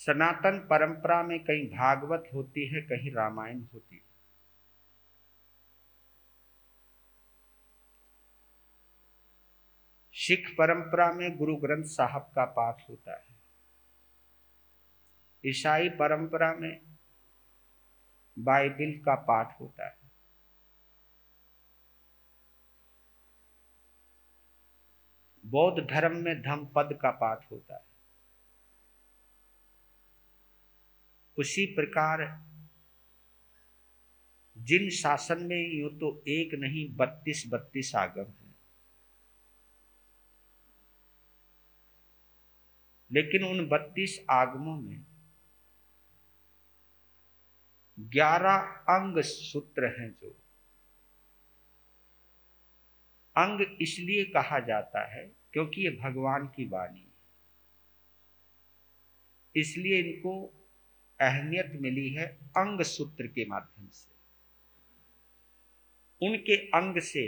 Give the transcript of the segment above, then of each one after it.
सनातन परंपरा में कहीं भागवत होती है, कहीं रामायण होती है। सिख परंपरा में गुरु ग्रंथ साहब का पाठ होता है। ईसाई परंपरा में बाइबिल का पाठ होता है। बौद्ध धर्म में धम्मपद का पाठ होता है। उसी प्रकार जिन शासन में यूं तो एक नहीं 32 आगम हैं, लेकिन उन 32 आगमों में 11 अंग सूत्र हैं। जो अंग इसलिए कहा जाता है क्योंकि ये भगवान की वाणी है, इसलिए इनको अहमियत मिली है अंग सूत्र के माध्यम से। उनके अंग से,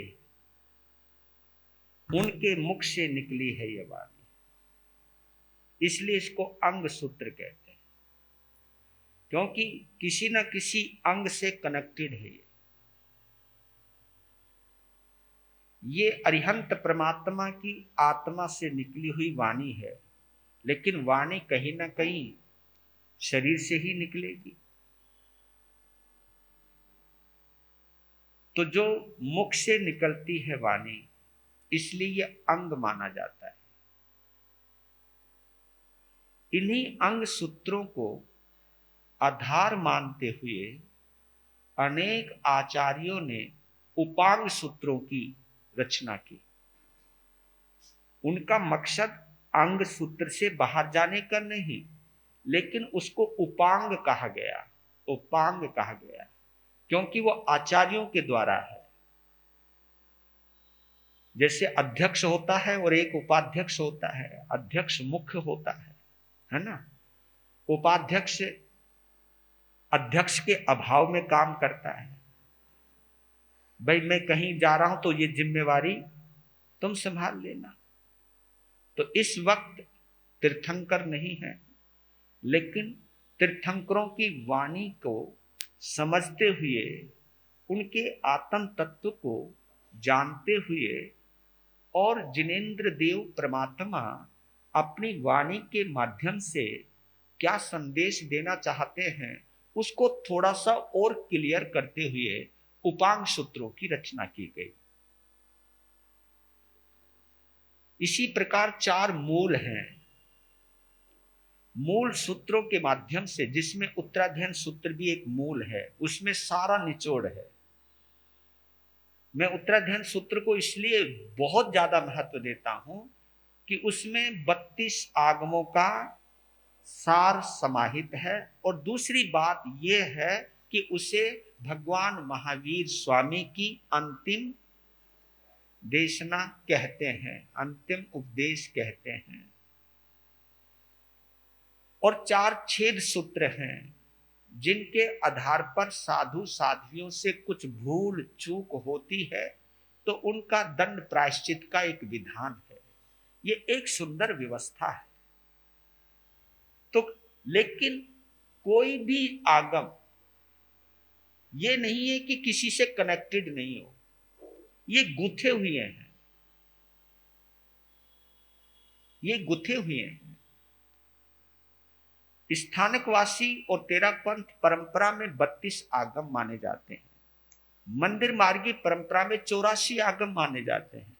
उनके मुख से निकली है ये वाणी, इसलिए इसको अंग सूत्र कहते हैं, क्योंकि किसी न किसी अंग से कनेक्टेड है। ये अरिहंत परमात्मा की आत्मा से निकली हुई वाणी है, लेकिन वाणी कहीं ना कहीं शरीर से ही निकलेगी। तो जो मुख से निकलती है वाणी, इसलिए ये अंग माना जाता है। इन्हीं अंग सूत्रों को आधार मानते हुए अनेक आचार्यों ने उपांग सूत्रों की रचना की। उनका मकसद अंग सूत्र से बाहर जाने का नहीं, लेकिन उसको उपांग कहा गया। उपांग कहा गया क्योंकि वो आचार्यों के द्वारा है। जैसे अध्यक्ष होता है और एक उपाध्यक्ष होता है, अध्यक्ष मुख्य होता है ना। उपाध्यक्ष अध्यक्ष के अभाव में काम करता है। भाई मैं कहीं जा रहा हूं तो ये जिम्मेवारी तुम संभाल लेना। तो इस वक्त तीर्थंकर नहीं है, लेकिन तीर्थंकरों की वाणी को समझते हुए, उनके आत्म तत्व को जानते हुए, और जिनेंद्र देव परमात्मा अपनी वाणी के माध्यम से क्या संदेश देना चाहते हैं, उसको थोड़ा सा और क्लियर करते हुए उपांग सूत्रों की रचना की गई। इसी प्रकार 4 मूल हैं। मूल सूत्रों के माध्यम से, जिसमें उत्तराध्ययन सूत्र भी एक मूल है, उसमें सारा निचोड़ है। मैं उत्तराध्ययन सूत्र को इसलिए बहुत ज्यादा महत्व देता हूं कि उसमें 32 आगमों का सार समाहित है। और दूसरी बात यह है कि उसे भगवान महावीर स्वामी की अंतिम देशना कहते हैं, अंतिम उपदेश कहते हैं। और 4 छेद सूत्र हैं, जिनके आधार पर साधु साध्वियों से कुछ भूल चूक होती है तो उनका दंड प्रायश्चित का एक विधान है। ये एक सुंदर व्यवस्था है। तो लेकिन कोई भी आगम ये नहीं है कि किसी से कनेक्टेड नहीं हो, ये गुथे हुए हैं, ये गुथे हुए हैं। स्थानकवासी और तेरा पंथ परंपरा में 32 आगम माने जाते हैं। मंदिर मार्गी परंपरा में 84 आगम माने जाते हैं।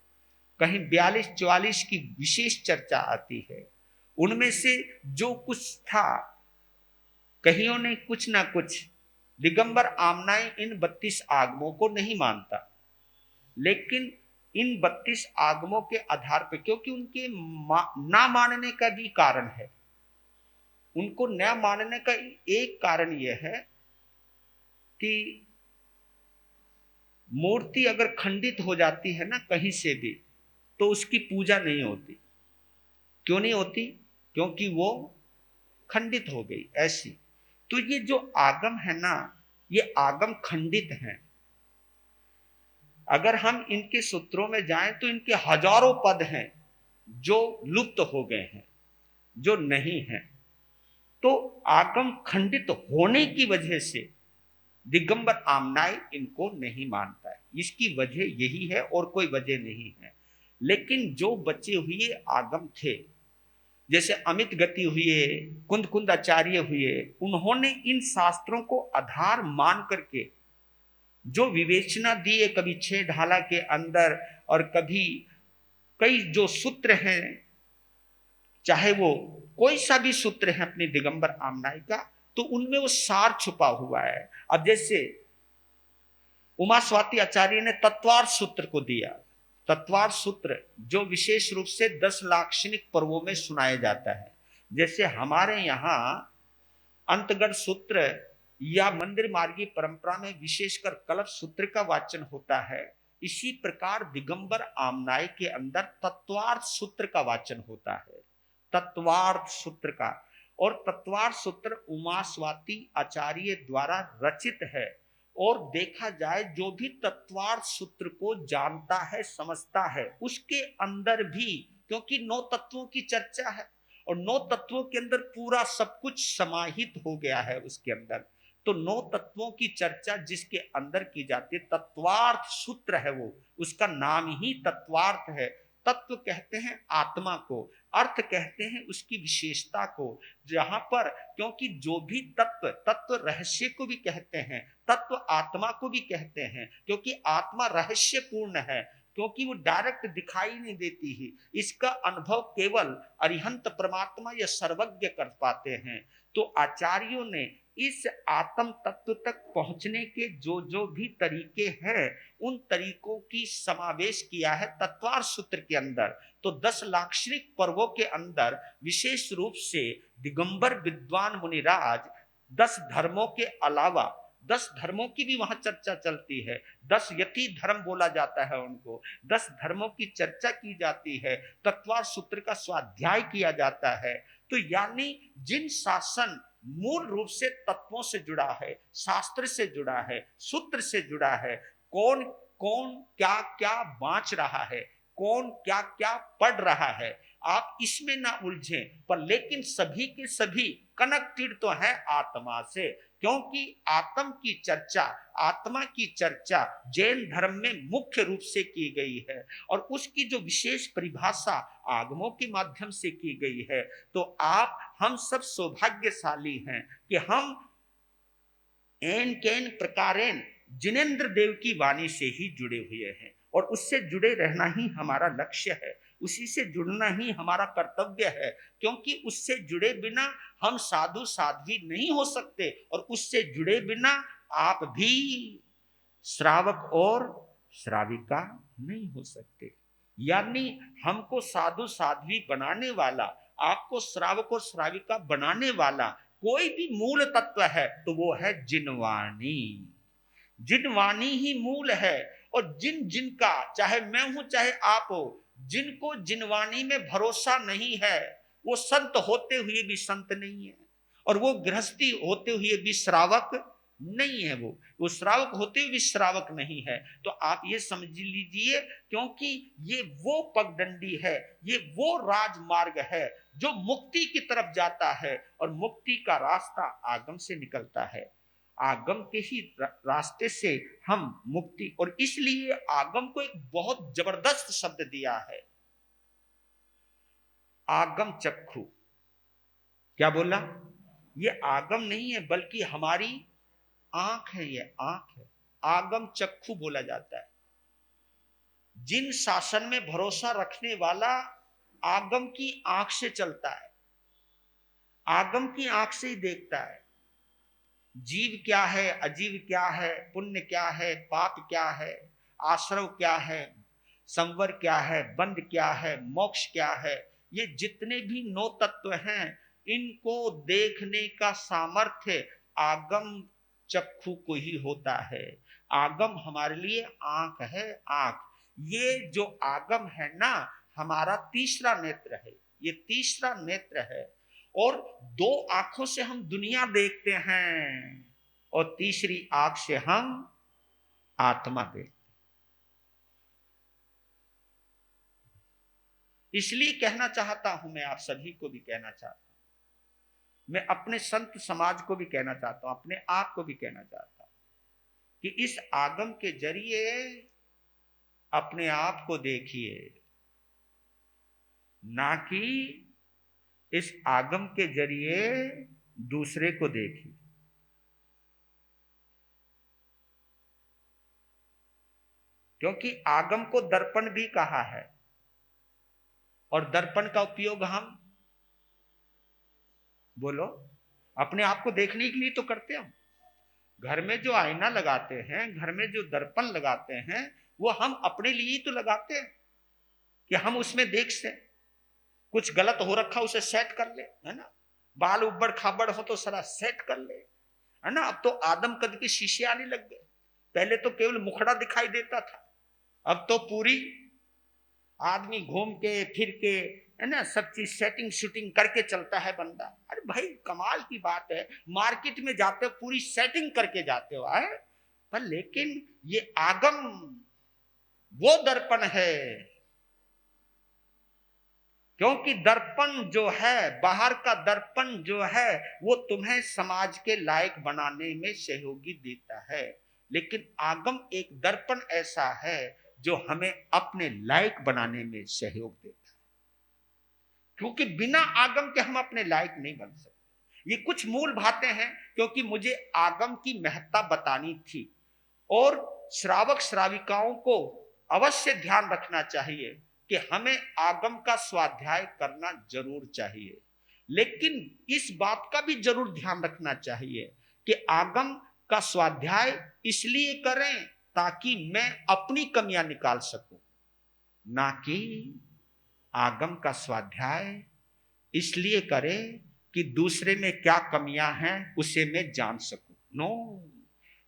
कहीं 42-44 की विशेष चर्चा आती है। उनमें से जो कुछ था, कहियों ने कुछ ना कुछ, दिगंबर आमनाई इन 32 आगमों को नहीं मानता, लेकिन इन 32 आगमों के आधार पर, क्योंकि उनके ना मानने का भी कारण है। उनको न मानने का एक कारण यह है कि मूर्ति अगर खंडित हो जाती है ना कहीं से भी, तो उसकी पूजा नहीं होती। क्यों नहीं होती? क्योंकि वो खंडित हो गई ऐसी। तो ये जो आगम है ना, ये आगम खंडित हैं। अगर हम इनके सूत्रों में जाएं तो इनके हजारों पद हैं जो लुप्त हो गए हैं, जो नहीं हैं। तो आगम खंडित होने की वजह से दिगंबर आमनाय इनको नहीं मानता है। इसकी वजह यही है और कोई वजह नहीं है। लेकिन जो बचे हुए आगम थे, जैसे अमित गति हुए, कुंद कुंद आचार्य हुए, उन्होंने इन शास्त्रों को आधार मान करके जो विवेचना दी है, कभी 6 ढाला के अंदर और कभी कई जो सूत्र हैं, चाहे वो कोई सा भी सूत्र है अपने दिगंबर आमनाय का, तो उनमें वो सार छुपा हुआ है। अब जैसे उमा स्वाति आचार्य ने तत्वार्थ सूत्र को दिया। तत्वार्थ सूत्र जो विशेष रूप से 10 लाक्षणिक पर्वों में सुनाया जाता है। जैसे हमारे यहाँ अंतगढ़ सूत्र या मंदिर मार्गी परंपरा में विशेषकर कल्प सूत्र का वाचन होता है, इसी प्रकार दिगंबर आमनाय के अंदर तत्वार्थ सूत्र का वाचन होता है। तत्वार्थ सूत्र का, और तत्वार्थ सूत्र उमा स्वाति आचार्य द्वारा रचित है। और देखा जाए जो भी तत्वार्थ सूत्र को जानता है, समझता है, उसके अंदर भी, क्योंकि 9 तत्वों की चर्चा है और 9 तत्वों के अंदर पूरा सब कुछ समाहित हो गया है उसके अंदर, तो 9 तत्वों की चर्चा जिसके अंदर की जाती है, तत्वार्थ सूत्र है वो, उसका नाम ही तत्वार्थ है। तत्व कहते हैं आत्मा को, अर्थ कहते हैं उसकी विशेषता को। जहां पर, क्योंकि जो भी तत्व, तत्व रहस्य को भी कहते हैं, तत्व आत्मा को भी कहते हैं, क्योंकि आत्मा रहस्यपूर्ण है, क्योंकि वो डायरेक्ट दिखाई नहीं देती ही, इसका अनुभव केवल अरिहंत परमात्मा या सर्वज्ञ कर पाते हैं। तो आचार्यों ने इस आत्म तत्व तक पहुंचने के जो जो भी तरीके हैं, उन तरीकों की समावेश किया है तत्वार्थ सूत्र के अंदर। तो 10 लाक्षणिक पर्वों के अंदर विशेष रूप से दिगंबर विद्वान मुनिराज 10 धर्मों के अलावा, 10 धर्मों की भी वहां चर्चा चलती है, 10 यति धर्म बोला जाता है उनको, 10 धर्मों की चर्चा की जाती है, तत्वार्थ सूत्र का स्वाध्याय किया जाता है। तो यानी जिन शासन मूल रूप से तत्वों से जुड़ा है, शास्त्र से जुड़ा है, सूत्र से जुड़ा है, कौन कौन क्या क्या बांच रहा है, कौन क्या क्या पढ़ रहा है, आप इसमें ना उलझें, पर लेकिन सभी के सभी कनेक्टेड तो है आत्मा से, क्योंकि आत्म की चर्चा, आत्मा की चर्चा जैन धर्म में मुख्य रूप से की गई है और उसकी जो विशेष परिभाषा आगमों के माध्यम से की गई है। तो आप हम सब सौभाग्यशाली हैं कि हम एन कैन प्रकारेण जिनेन्द्र देव की वाणी से ही जुड़े हुए हैं और उससे जुड़े रहना ही हमारा लक्ष्य है, उसी से जुड़ना ही हमारा कर्तव्य है, क्योंकि उससे जुड़े बिना हम साधु साध्वी नहीं हो सकते और उससे जुड़े बिना आप भी श्रावक और श्राविका नहीं हो सकते। यानी हमको साधु साध्वी बनाने वाला, आपको श्रावक और श्राविका बनाने वाला कोई भी मूल तत्व है तो वो है जिनवाणी। जिनवाणी ही मूल है और जिन जिनका, चाहे मैं हूं चाहे आप हो, जिनको जिनवाणी में भरोसा नहीं है वो संत होते हुए भी संत नहीं है और वो गृहस्थी होते हुए भी श्रावक नहीं है, वो श्रावक होते हुए भी श्रावक नहीं है। तो आप ये समझ लीजिए, क्योंकि ये वो पगडंडी है, ये वो राजमार्ग है जो मुक्ति की तरफ जाता है और मुक्ति का रास्ता आगम से निकलता है। आगम के ही रास्ते से हम मुक्ति, और इसलिए आगम को एक बहुत जबरदस्त शब्द दिया है, आगम चक्षु। क्या बोला? ये आगम नहीं है बल्कि हमारी आंख है, ये आंख है, आगम चक्षु बोला जाता है। जिन शासन में भरोसा रखने वाला आगम की आंख से चलता है, आगम की आंख से ही देखता है जीव क्या है, अजीव क्या है, पुण्य क्या है, पाप क्या है, आश्रव क्या है, संवर क्या है, बंध क्या है, मोक्ष क्या है, ये जितने भी 9 तत्व हैं इनको देखने का सामर्थ्य आगम चक्षु को ही होता है। आगम हमारे लिए आंख है, आंख। ये जो आगम है ना, हमारा तीसरा नेत्र है, ये तीसरा नेत्र है और 2 आंखों से हम दुनिया देखते हैं और तीसरी आंख से हम आत्मा देखते हैं। इसलिए कहना चाहता हूं, मैं आप सभी को भी कहना चाहता हूं, मैं अपने संत समाज को भी कहना चाहता हूं, अपने आप को भी कहना चाहता हूं कि इस आगम के जरिए अपने आप को देखिए, ना कि इस आगम के जरिए दूसरे को देखिए। क्योंकि आगम को दर्पण भी कहा है, और दर्पण का उपयोग हम बोलो अपने आप को देखने के लिए तो करते हैं। घर में जो आईना लगाते हैं, घर में जो दर्पण लगाते हैं, वो हम अपने लिए ही तो लगाते हैं कि हम उसमें देख से। कुछ गलत हो रखा उसे सेट कर ले, है ना। बाल उबड़ खाबड़ हो तो सारा सेट कर ले, है ना। अब तो आदम कद के शीशे आने लग गए। पहले तो केवल मुखड़ा दिखाई देता था, अब तो पूरी आदमी घूम के फिर के, है ना, सब चीज सेटिंग शूटिंग करके चलता है बंदा। अरे भाई कमाल की बात है, मार्केट में जाते हो पूरी सेटिंग करके जाते हो, है। पर लेकिन ये आगम वो दर्पण है, क्योंकि दर्पण जो है, बाहर का दर्पण जो है, वो तुम्हें समाज के लायक बनाने में सहयोगी देता है। लेकिन आगम एक दर्पण ऐसा है जो हमें अपने लायक बनाने में सहयोग देता है, क्योंकि बिना आगम के हम अपने लायक नहीं बन सकते। ये कुछ मूल बातें हैं, क्योंकि मुझे आगम की महत्ता बतानी थी, और श्रावक श्राविकाओं को अवश्य ध्यान रखना चाहिए कि हमें आगम का स्वाध्याय करना जरूर चाहिए। लेकिन इस बात का भी जरूर ध्यान रखना चाहिए कि आगम का स्वाध्याय इसलिए करें ताकि मैं अपनी कमियां निकाल सकूं, ना कि आगम का स्वाध्याय इसलिए करें कि दूसरे में क्या कमियां हैं उसे मैं जान सकूं। नो,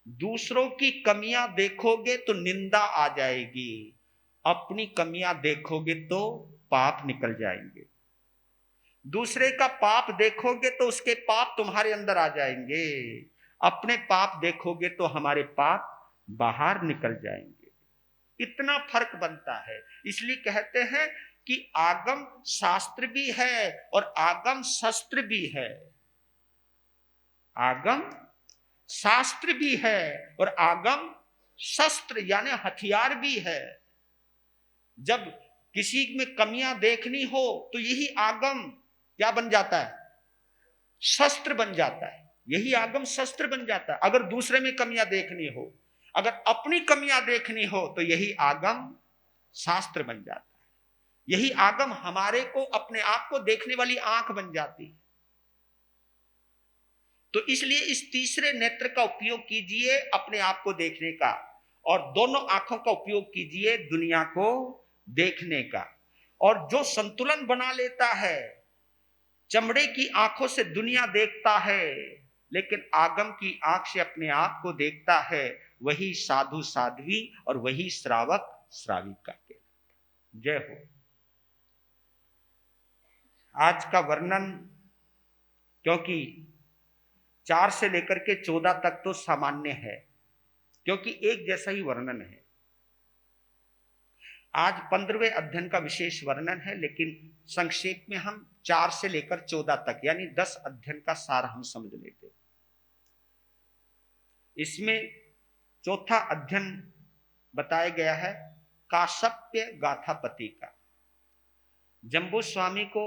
दूसरों की कमियां देखोगे तो निंदा आ जाएगी, अपनी कमियां देखोगे तो पाप निकल जाएंगे। दूसरे का पाप देखोगे तो उसके पाप तुम्हारे अंदर आ जाएंगे, अपने पाप देखोगे तो हमारे पाप बाहर निकल जाएंगे। इतना फर्क बनता है। इसलिए कहते हैं कि आगम शास्त्र भी है और आगम शस्त्र भी है। आगम शास्त्र भी है और आगम शस्त्र यानी हथियार भी है। जब किसी में कमियां देखनी हो तो यही आगम क्या बन जाता है? शस्त्र बन जाता है। यही आगम शस्त्र बन जाता है। अगर दूसरे में कमियां देखनी हो, अगर अपनी कमियां देखनी हो, तो यही आगम शास्त्र बन जाता है। यही आगम हमारे को अपने आप को देखने वाली आंख बन जाती है। तो इसलिए इस तीसरे नेत्र का उपयोग कीजिए अपने आप को देखने का, और दोनों आंखों का उपयोग कीजिए दुनिया को देखने का। और जो संतुलन बना लेता है, चमड़े की आंखों से दुनिया देखता है लेकिन आगम की आंख से अपने आप को देखता है, वही साधु साध्वी और वही श्रावक श्राविका के। जय हो। आज का वर्णन, क्योंकि 4 से लेकर के 14 तक तो सामान्य है, क्योंकि एक जैसा ही वर्णन है। आज 15वें अध्ययन का विशेष वर्णन है, लेकिन संक्षेप में हम 4 से लेकर 14 तक यानी 10 अध्ययन का सार हम समझ लेते। इसमें चौथा अध्ययन बताया गया है काश्यप्य गाथापति का। जम्बू स्वामी को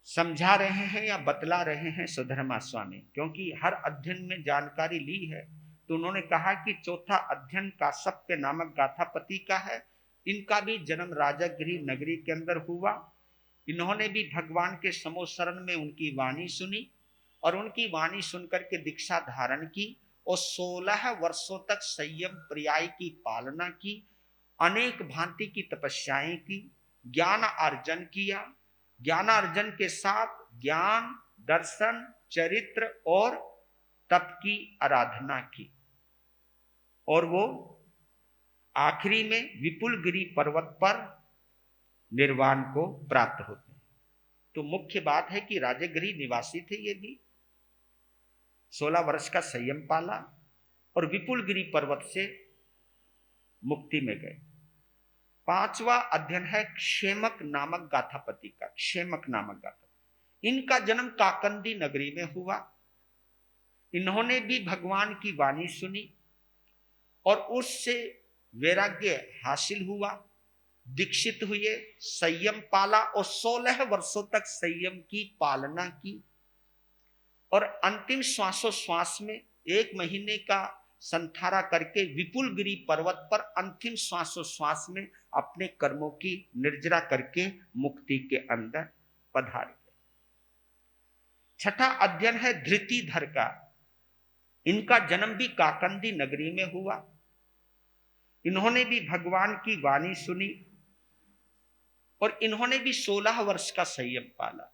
समझा रहे हैं या बतला रहे हैं सुधर्मा स्वामी, क्योंकि हर अध्ययन में जानकारी ली है। तो उन्होंने कहा कि चौथा अध्ययन काश्यप्य नामक गाथापति का है। इनका भी जन्म राजगृह नगरी के अंदर हुआ। इन्होंने भी भगवान के समोशरण में उनकी वाणी सुनी और उनकी वाणी सुनकर के दीक्षा धारण की और 16 वर्षों तक संयम पर्याय की पालना की, अनेक भांति की तपस्याएं की, ज्ञान अर्जन किया। ज्ञानार्जन के साथ ज्ञान, दर्शन, चरित्र और तप की आराधना की, और वो आखिरी में विपुलगिरी पर्वत पर निर्वाण को प्राप्त होते हैं। तो मुख्य बात है कि राजगृह निवासी थे ये भी, 16 वर्ष का संयम पाला और विपुलगिरी पर्वत से मुक्ति में गए। 5वां अध्ययन है क्षेमक नामक गाथापति का। क्षेमक नामक गाथा, इनका जन्म काकंदी नगरी में हुआ। इन्होंने भी भगवान की वाणी सुनी और उससे वैराग्य हासिल हुआ, दीक्षित हुए, संयम पाला और 16 वर्षों तक संयम की पालना की। और अंतिम श्वासोश्वास में 1 महीने का संथारा करके विपुलगिरी पर्वत पर अंतिम श्वासोश्वास में अपने कर्मों की निर्जरा करके मुक्ति के अंदर पधार गए। छठा अध्ययन है धृतिधर का। इनका जन्म भी काकंदी नगरी में हुआ। इन्होंने भी भगवान की वाणी सुनी और इन्होंने भी 16 वर्ष का संयम पाला,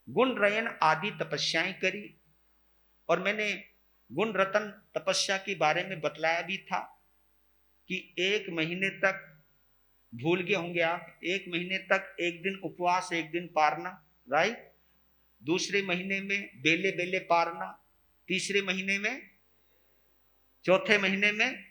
गुण रयन आदि तपस्याएं करी। और मैंने गुण रतन तपस्या के बारे में बतलाया भी था कि 1 महीने तक, भूल गए होंगे आप, 1 महीने तक 1 दिन उपवास 1 दिन पारना, राइट। दूसरे महीने में बेले बेले पारना, तीसरे महीने में, चौथे महीने में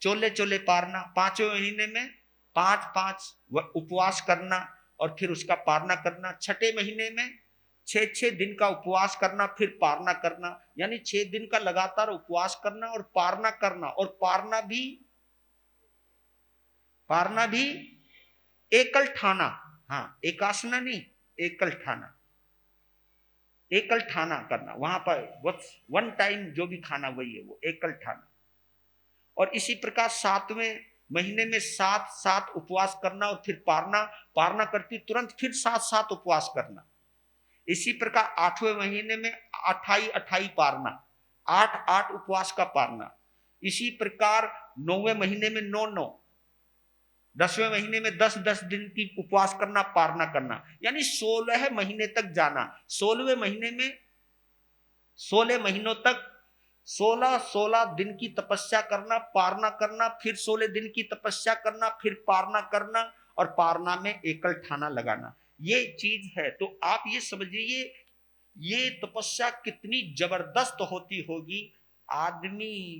चोले चोले पारना, 5वें महीने में 5-5 उपवास करना और फिर उसका पारना करना। छठे महीने में 6-6 दिन का उपवास करना, फिर पारना करना। यानी 6 दिन का लगातार उपवास करना और पारना करना। और पारना भी एकल ठाना, हाँ, एकासना नहीं, एकल ठाना, एकल ठाना करना। वहां पर 1 टाइम जो भी खाना वही है, वो एकल ठाना। और इसी प्रकार 7वें महीने में 7 उपवास करना और फिर पारना करती तुरंत फिर 7 उपवास करना। इसी प्रकार 8वें महीने में 28 पारना, 8 उपवास का पारना। इसी प्रकार 9वें महीने में 9, 10वें महीने में 10 दिन की उपवास करना, पारना करना। यानी 16 महीने तक जाना। 16वें महीने में 16 महीनों तक 16 दिन की तपस्या करना, पारना करना, फिर 16 दिन की तपस्या करना, फिर पारना करना और पारना में एकल ठाना लगाना। ये चीज है। तो आप ये समझिए ये तपस्या कितनी जबरदस्त होती होगी। आदमी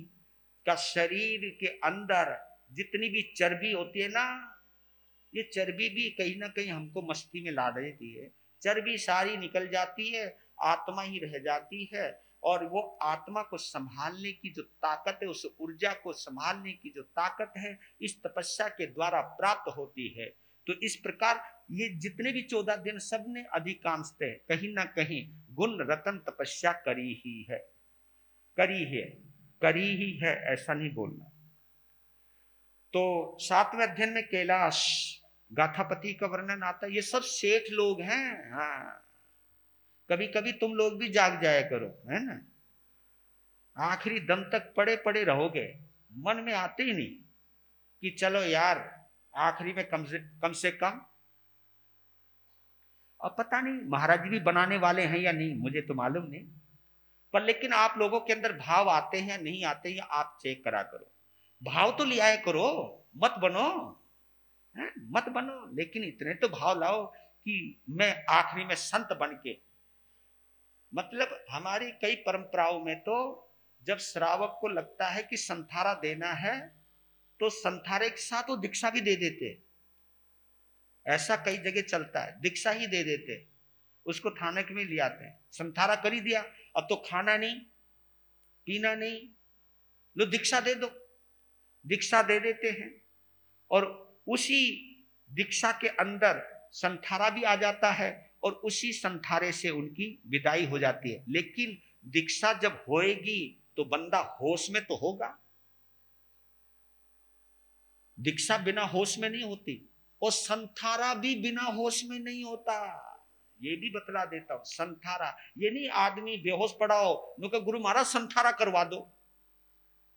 का शरीर के अंदर जितनी भी चर्बी होती है ना, ये चर्बी भी कहीं ना कहीं हमको मस्ती में ला देती है। चर्बी सारी निकल जाती है, आत्मा ही रह जाती है। और वो आत्मा को संभालने की जो ताकत है, उस ऊर्जा को संभालने की जो ताकत है, इस तपस्या के द्वारा प्राप्त होती है। तो इस प्रकार ये जितने भी 14 दिन सबने अधिकांशतः कहीं ना कहीं गुण रतन तपस्या करी ही है, ऐसा नहीं बोलना। तो 7वें अध्ययन में कैलाश गाथापति का वर्णन आता है। ये सब सेठ लोग हैं। हाँ, कभी कभी तुम लोग भी जाग जाया करो, है ना। आखिरी दम तक पड़े रहोगे, मन में आते ही नहीं कि चलो यार आखिरी में कम से कम। अब पता नहीं महाराज जी भी बनाने वाले हैं या नहीं, मुझे तो मालूम नहीं, पर लेकिन आप लोगों के अंदर भाव आते हैं या नहीं आते हैं, आप चेक करा करो। भाव तो ले आया करो, मत बनो, लेकिन इतने तो भाव लाओ कि मैं आखिरी में संत बन के। मतलब हमारी कई परंपराओं में तो जब श्रावक को लगता है कि संथारा देना है तो संथारे के साथ वो दीक्षा भी दे देते। ऐसा कई जगह चलता है, दीक्षा ही दे देते, उसको थाने में ले आते हैं। संथारा कर ही दिया, अब तो खाना नहीं पीना नहीं, लो दीक्षा दे दो, दीक्षा दे देते हैं। और उसी दीक्षा के अंदर संथारा भी आ जाता है और उसी संथारे से उनकी विदाई हो जाती है। लेकिन दीक्षा जब होएगी तो बंदा होश में तो होगा। दीक्षा बिना होश में नहीं होती और संथारा भी बिना होश में नहीं होता। ये भी बतला देता हूं। संथारा ये नहीं आदमी बेहोश पड़ा हो, नुका गुरु महाराज संथारा करवा दो,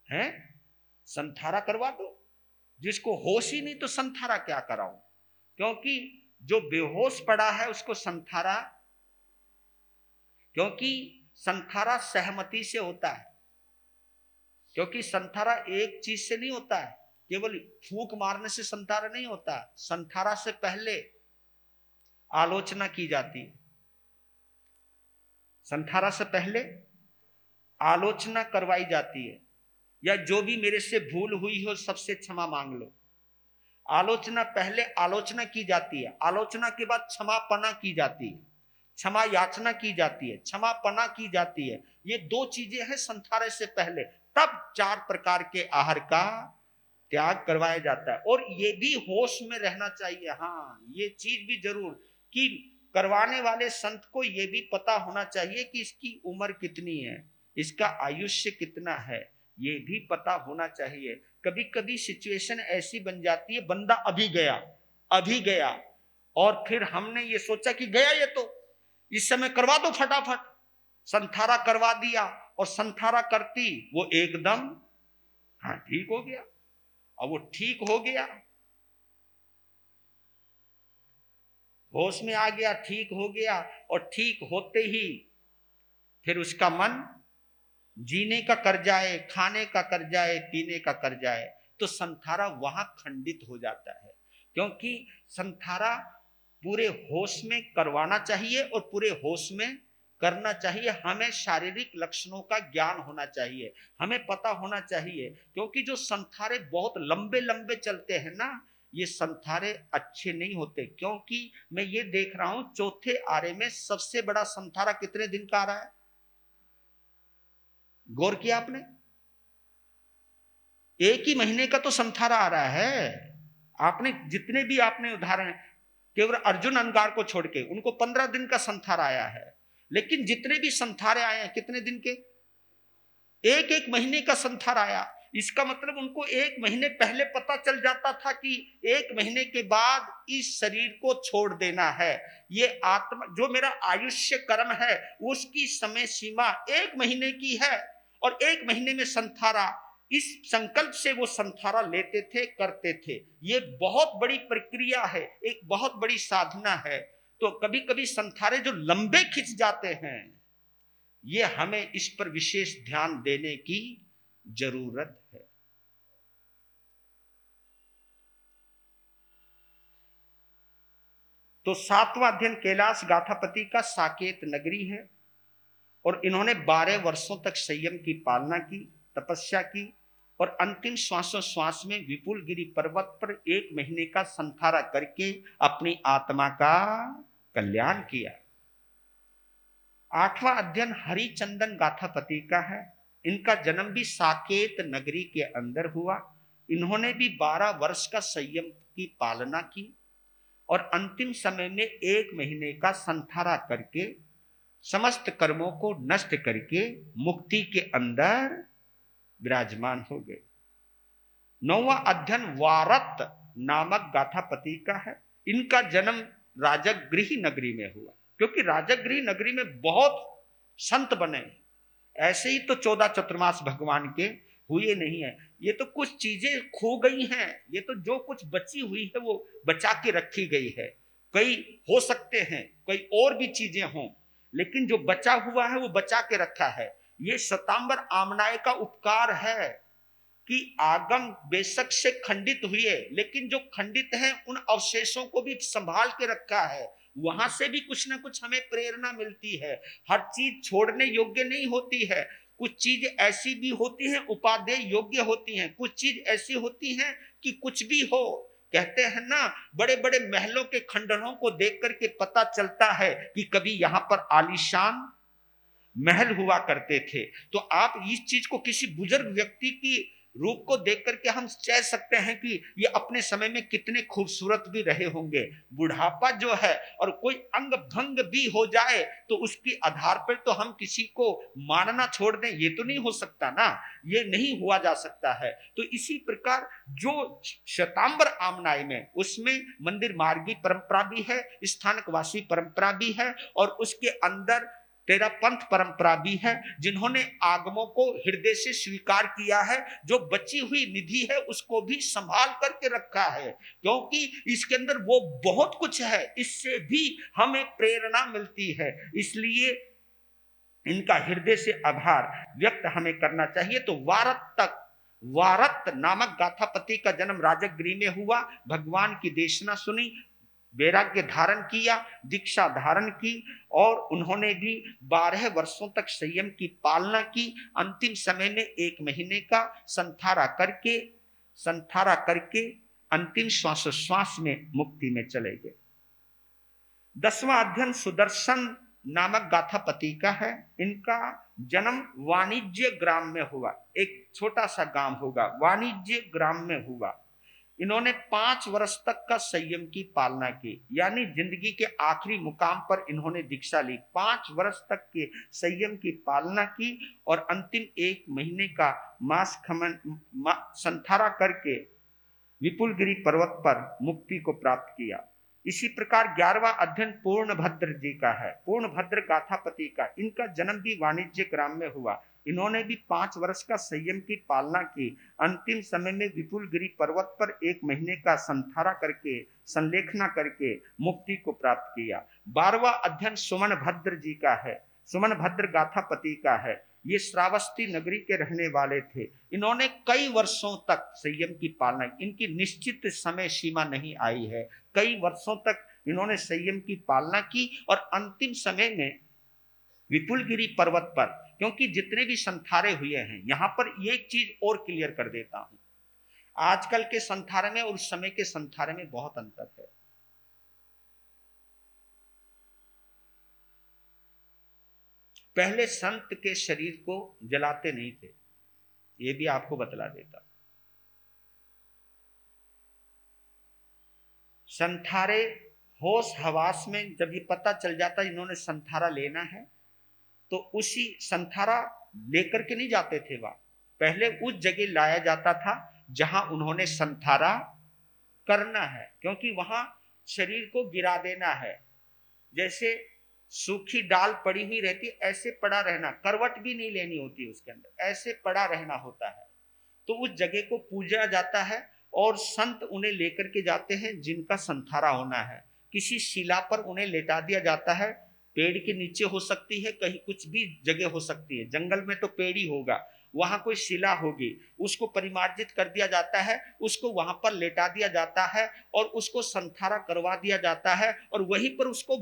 है संथारा करवा दो। जिसको होश ही नहीं तो संथारा क्या कराऊं। क्योंकि जो बेहोश पड़ा है उसको संथारा, क्योंकि संथारा सहमति से होता है। क्योंकि संथारा एक चीज से नहीं होता है, केवल फूंक मारने से संथारा नहीं होता। संथारा से पहले आलोचना की जाती है, संथारा से पहले आलोचना करवाई जाती है, या जो भी मेरे से भूल हुई हो सबसे क्षमा मांग लो। आलोचना पहले आलोचना की जाती है, आलोचना के बाद क्षमापना की जाती है। क्षमा याचना की जाती है, क्षमापना की जाती है। ये दो चीजें हैं संथारे से पहले, तब 4 प्रकार के आहार का त्याग करवाया जाता है। और ये भी होश में रहना चाहिए, हाँ ये चीज भी जरूर कि करवाने वाले संत को ये भी पता होना चाहिए कि इसकी उम्र कितनी है, इसका आयुष्य कितना है, ये भी पता होना चाहिए। कभी कभी सिचुएशन ऐसी बन जाती है, बंदा अभी गया और फिर हमने ये सोचा कि गया ये तो, इस समय करवा दो फटाफट, संथारा करवा दिया और संथारा करती वो एकदम हाँ ठीक हो गया। और वो ठीक हो गया, होश में आ गया, ठीक हो गया, और ठीक होते ही फिर उसका मन जीने का कर जाए, खाने का कर जाए, पीने का कर जाए, तो संथारा वहां खंडित हो जाता है। क्योंकि संथारा पूरे होश में करवाना चाहिए और पूरे होश में करना चाहिए। हमें शारीरिक लक्षणों का ज्ञान होना चाहिए, हमें पता होना चाहिए। क्योंकि जो संथारे बहुत लंबे लंबे चलते हैं ना, ये संथारे अच्छे नहीं होते। क्योंकि मैं ये देख रहा हूं चौथे आरे में सबसे बड़ा संथारा कितने दिन का आ रहा है, गौर किया आपने? एक ही महीने का तो संथारा आ रहा है। आपने जितने भी आपने उदाहरण, केवल अर्जुन अंगार को छोड़ के उनको 15 दिन का संथारा आया है। लेकिन जितने भी संथारे आए हैं कितने दिन के, एक एक महीने का संथारा आया। इसका मतलब उनको एक महीने पहले पता चल जाता था कि एक महीने के बाद इस शरीर को छोड़ देना है। ये आत्मा जो मेरा आयुष्य कर्म है उसकी समय सीमा एक महीने की है, और एक महीने में संथारा, इस संकल्प से वो संथारा लेते थे, करते थे। ये बहुत बड़ी प्रक्रिया है, एक बहुत बड़ी साधना है। तो कभी कभी संथारे जो लंबे खिंच जाते हैं, ये हमें इस पर विशेष ध्यान देने की जरूरत है। तो 7वां अध्ययन कैलाश गाथापति का साकेत नगरी है, और इन्होंने 12 वर्षों तक संयम की पालना की, तपस्या की, और अंतिम श्वासोश्वास में विपुल गिरी पर्वत पर 1 महीने का संथारा करके अपनी आत्मा का कल्याण किया। 8वां अध्ययन हरिचंदन गाथापति का है। इनका जन्म भी साकेत नगरी के अंदर हुआ। इन्होंने भी 12 वर्ष का संयम की पालना की, और अंतिम समय में 1 महीने का संथारा करके समस्त कर्मों को नष्ट करके मुक्ति के अंदर विराजमान हो गए। 9वां अध्ययन वारत नामक गाथापति का है। इनका जन्म राजगृह नगरी में हुआ, क्योंकि राजगृह नगरी में बहुत संत बने। ऐसे ही तो 14 चतुर्मास भगवान के हुए नहीं है, ये तो कुछ चीजें खो गई हैं। ये तो जो कुछ बची हुई है वो बचा के रखी गई है। कई हो सकते हैं कई और भी चीजें हों, लेकिन जो बचा हुआ है वो बचा के रखा है। ये श्वेतांबर आमनाय का उपकार है कि आगम बेशक से खंडित हुए, लेकिन जो खंडित हैं उन अवशेषों को भी संभाल के रखा है। वहां से भी कुछ ना कुछ हमें प्रेरणा मिलती है। हर चीज छोड़ने योग्य नहीं होती है, कुछ चीज ऐसी भी होती हैं उपादेय योग्य होती हैं, कुछ चीज ऐसी होती हैं कि कुछ भी हो। कहते हैं ना, बड़े बड़े महलों के खंडरों को देख करके पता चलता है कि कभी यहां पर आलीशान महल हुआ करते थे। तो आप इस चीज को किसी बुजुर्ग व्यक्ति की रूप को देख करके हम कह सकते हैं कि ये अपने समय में कितने खूबसूरत भी रहे होंगे। बुढ़ापा जो है और कोई अंग भंग भी हो जाए तो उसके आधार पर तो हम किसी को मानना छोड़ दें, ये तो नहीं हो सकता ना, ये नहीं हुआ जा सकता है। तो इसी प्रकार जो श्वेतांबर आमनाय में, उसमें मंदिर मार्गी परंपरा भी है, स्थानकवासी परंपरा भी है, और उसके अंदर तेरा पंथ परंपरा भी है, जिन्होंने आगमों को हृदय से स्वीकार किया है। जो बची हुई निधि है उसको भी संभाल करके रखा है, क्योंकि इसके अंदर वो बहुत कुछ है, इससे भी हमें प्रेरणा मिलती है। इसलिए इनका हृदय से आभार व्यक्त हमें करना चाहिए। तो वारत नामक गाथापति का जन्म राजगृह में हुआ। भगवान की देशना सुनी, वैराग्य धारण किया, दीक्षा धारण की, और उन्होंने भी 12 वर्षों तक संयम की पालना की। अंतिम समय में 1 महीने का संथारा करके अंतिम श्वासोश्वास में मुक्ति में चले गए। 10वां अध्ययन सुदर्शन नामक गाथापति का है। इनका जन्म वाणिज्य ग्राम में हुआ, एक छोटा सा गांव होगा, वाणिज्य ग्राम में हुआ। इन्होंने 5 वर्ष तक का संयम की पालना की, यानी जिंदगी के आखिरी मुकाम पर इन्होंने दीक्षा ली। 5 वर्ष तक के संयम की पालना की और अंतिम 1 महीने का मास खमन संथारा करके विपुलगिरी पर्वत पर मुक्ति को प्राप्त किया। इसी प्रकार 11वां अध्ययन पूर्णभद्र जी का है, पूर्णभद्र गाथापति का। इनका जन्म भी वाणिज्य ग्राम में हुआ। इन्होंने भी 5 वर्ष का संयम की पालना की। अंतिम समय में विपुलगिरी पर्वत पर 1 महीने का संथारा करके, संलेखना करके मुक्ति को प्राप्त किया। 12वां अध्ययन सुमनभद्र जी का है, सुमनभद्र गाथापति का है। ये श्रावस्ती नगरी के रहने वाले थे। इन्होंने कई वर्षों तक संयम की पालना, इनकी निश्चित समय सीमा नहीं आई है, कई वर्षों तक इन्होंने संयम की पालना की। और अंतिम समय में विपुलगिरी पर्वत पर, क्योंकि जितने भी संथारे हुए हैं, यहां पर एक चीज और क्लियर कर देता हूं, आजकल के संथारे में और उस समय के संथारे में बहुत अंतर है। पहले संत के शरीर को जलाते नहीं थे, ये भी आपको बतला देता। संथारे होश हवास में जब ये पता चल जाता इन्होंने संथारा लेना है, तो उसी संथारा लेकर के नहीं जाते थे, वह पहले उस जगह लाया जाता था जहां उन्होंने संथारा करना है, क्योंकि वहां शरीर को गिरा देना है। जैसे सूखी डाल पड़ी हुई रहती, ऐसे पड़ा रहना, करवट भी नहीं लेनी होती उसके अंदर, ऐसे पड़ा रहना होता है। तो उस जगह को पूजा जाता है और संत उन्हें लेकर के जाते हैं जिनका संथारा होना है। किसी शिला पर उन्हें लेटा दिया जाता है, पेड़ के नीचे हो सकती है, कहीं कुछ भी जगह हो सकती है, जंगल में तो पेड़ ही होगा, वहां कोई शिला होगी, उसको परिमार्जित कर दिया जाता है, उसको वहां पर लेटा दिया जाता है और उसको संथारा करवा दिया जाता है और वहीं पर उसको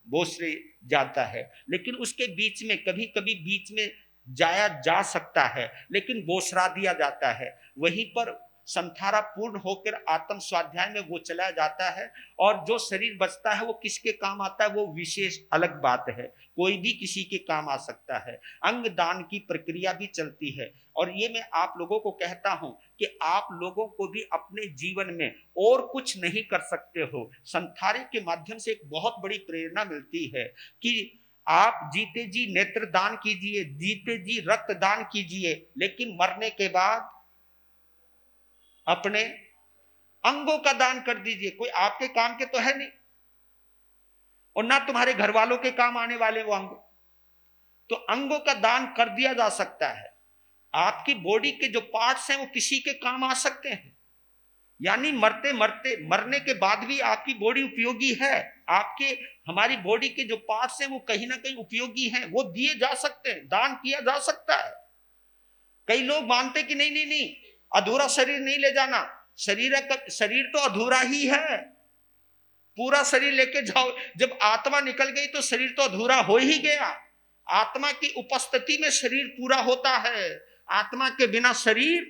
बोसरे जाता है। लेकिन उसके बीच में कभी कभी बीच में जाया जा सकता है, लेकिन बोसरा दिया जाता है। वहीं पर संथारा पूर्ण होकर आत्म स्वाध्याय में वो चला जाता है और जो शरीर बचता है वो किसके काम आता है वो विशेष अलग बात है, कोई भी किसी के काम आ सकता है। अंग दान की प्रक्रिया भी चलती है और ये मैं आप लोगों को कहता हूं कि आप लोगों को भी अपने जीवन में और कुछ नहीं कर सकते हो, संथारे के माध्यम से एक बहुत बड़ी प्रेरणा मिलती है कि आप जीते जी नेत्र दान कीजिए, जीते जी रक्त दान कीजिए, लेकिन मरने के बाद अपने अंगों का दान कर दीजिए। कोई आपके काम के तो है नहीं और ना तुम्हारे घर वालों के काम आने वाले वो अंग, तो अंगों का दान कर दिया जा सकता है। आपकी बॉडी के जो पार्ट्स हैं वो किसी के काम आ सकते हैं, यानी मरने के बाद भी आपकी बॉडी उपयोगी है। आपके हमारी बॉडी के जो पार्ट्स हैं वो कहीं ना कहीं उपयोगी हैं, वो दिए जा सकते हैं, दान किया जा सकता है। कई लोग मानते कि नहीं नहीं नहीं, अधूरा शरीर नहीं ले जाना, शरीर तो अधूरा ही है, पूरा शरीर लेके जाओ। जब आत्मा निकल गई तो शरीर तो अधूरा हो ही गया। आत्मा की उपस्थिति में शरीर पूरा होता है, आत्मा के बिना शरीर,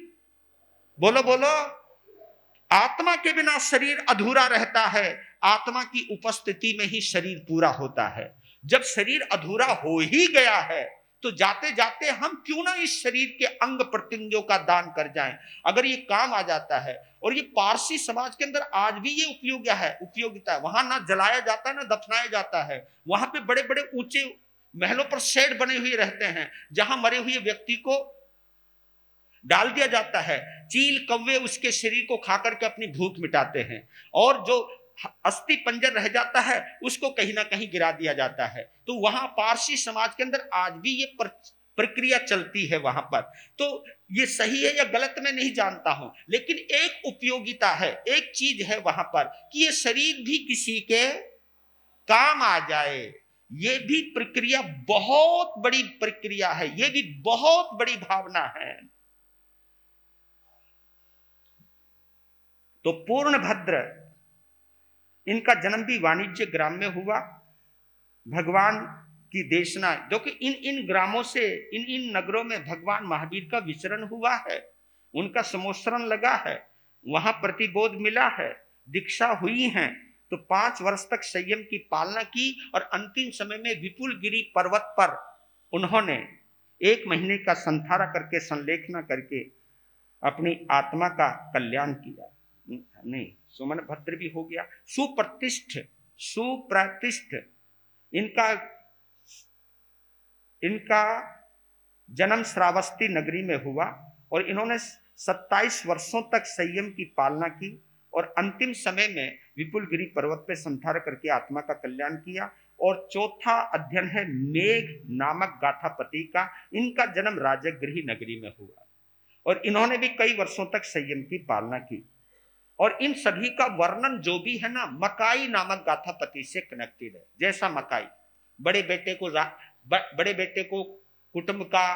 बोलो बोलो, आत्मा के बिना शरीर अधूरा रहता है, आत्मा की उपस्थिति में ही शरीर पूरा होता है। जब शरीर अधूरा हो ही गया है तो जाते जाते हम क्यों ना इस शरीर के अंग प्रत्यंगों का दान कर जाएं। अगर ये काम आ जाता है, और ये पारसी समाज के अंदर आज भी ये उपयोगिता है, वहां ना जलाया जाता है ना दफनाया जाता है, वहां पे बड़े बड़े ऊंचे महलों पर शेड बने हुए रहते हैं जहां मरे हुए व्यक्ति को डाल दिया जाता है। चील कौवे उसके शरीर को खाकर के अपनी भूख मिटाते हैं और जो अस्थि पंजर रह जाता है उसको कहीं ना कहीं गिरा दिया जाता है। तो वहां पारसी समाज के अंदर आज भी ये प्रक्रिया चलती है वहां पर। तो ये सही है या गलत मैं नहीं जानता हूं, लेकिन एक उपयोगिता है, एक चीज है वहां पर कि ये शरीर भी किसी के काम आ जाए। ये भी प्रक्रिया बहुत बड़ी प्रक्रिया है, ये भी बहुत बड़ी भावना है। तो पूर्णभद्र, इनका जन्म भी वाणिज्य ग्राम में हुआ। भगवान की देशना, जो कि इन ग्रामों से, इन नगरों में भगवान महावीर का विचरण हुआ है, उनका समोसरण लगा है, वहां प्रतिबोध मिला है, दीक्षा हुई है। तो 5 वर्ष तक संयम की पालना की और अंतिम समय में विपुलगिरी पर्वत पर उन्होंने 1 महीने का संथारा करके संलेखना करके अपनी आत्मा का कल्याण किया। नहीं, सुमन भद्र भी हो गया। सुप्रतिष्ठ इनका जन्म श्रावस्ती नगरी में हुआ और इन्होंने 27 वर्षों तक संयम की पालना की और अंतिम समय में विपुलगिरी पर्वत पे संथार करके आत्मा का कल्याण किया। और चौथा अध्ययन है मेघ नामक गाथापति का। इनका जन्म राजगृही नगरी में हुआ और इन्होंने भी कई वर्षों तक संयम की पालना की। और इन सभी का वर्णन जो भी है ना, मकाई नामक गाथापति से कनेक्टेड है। जैसा मकाई बड़े बेटे को कुटुंब का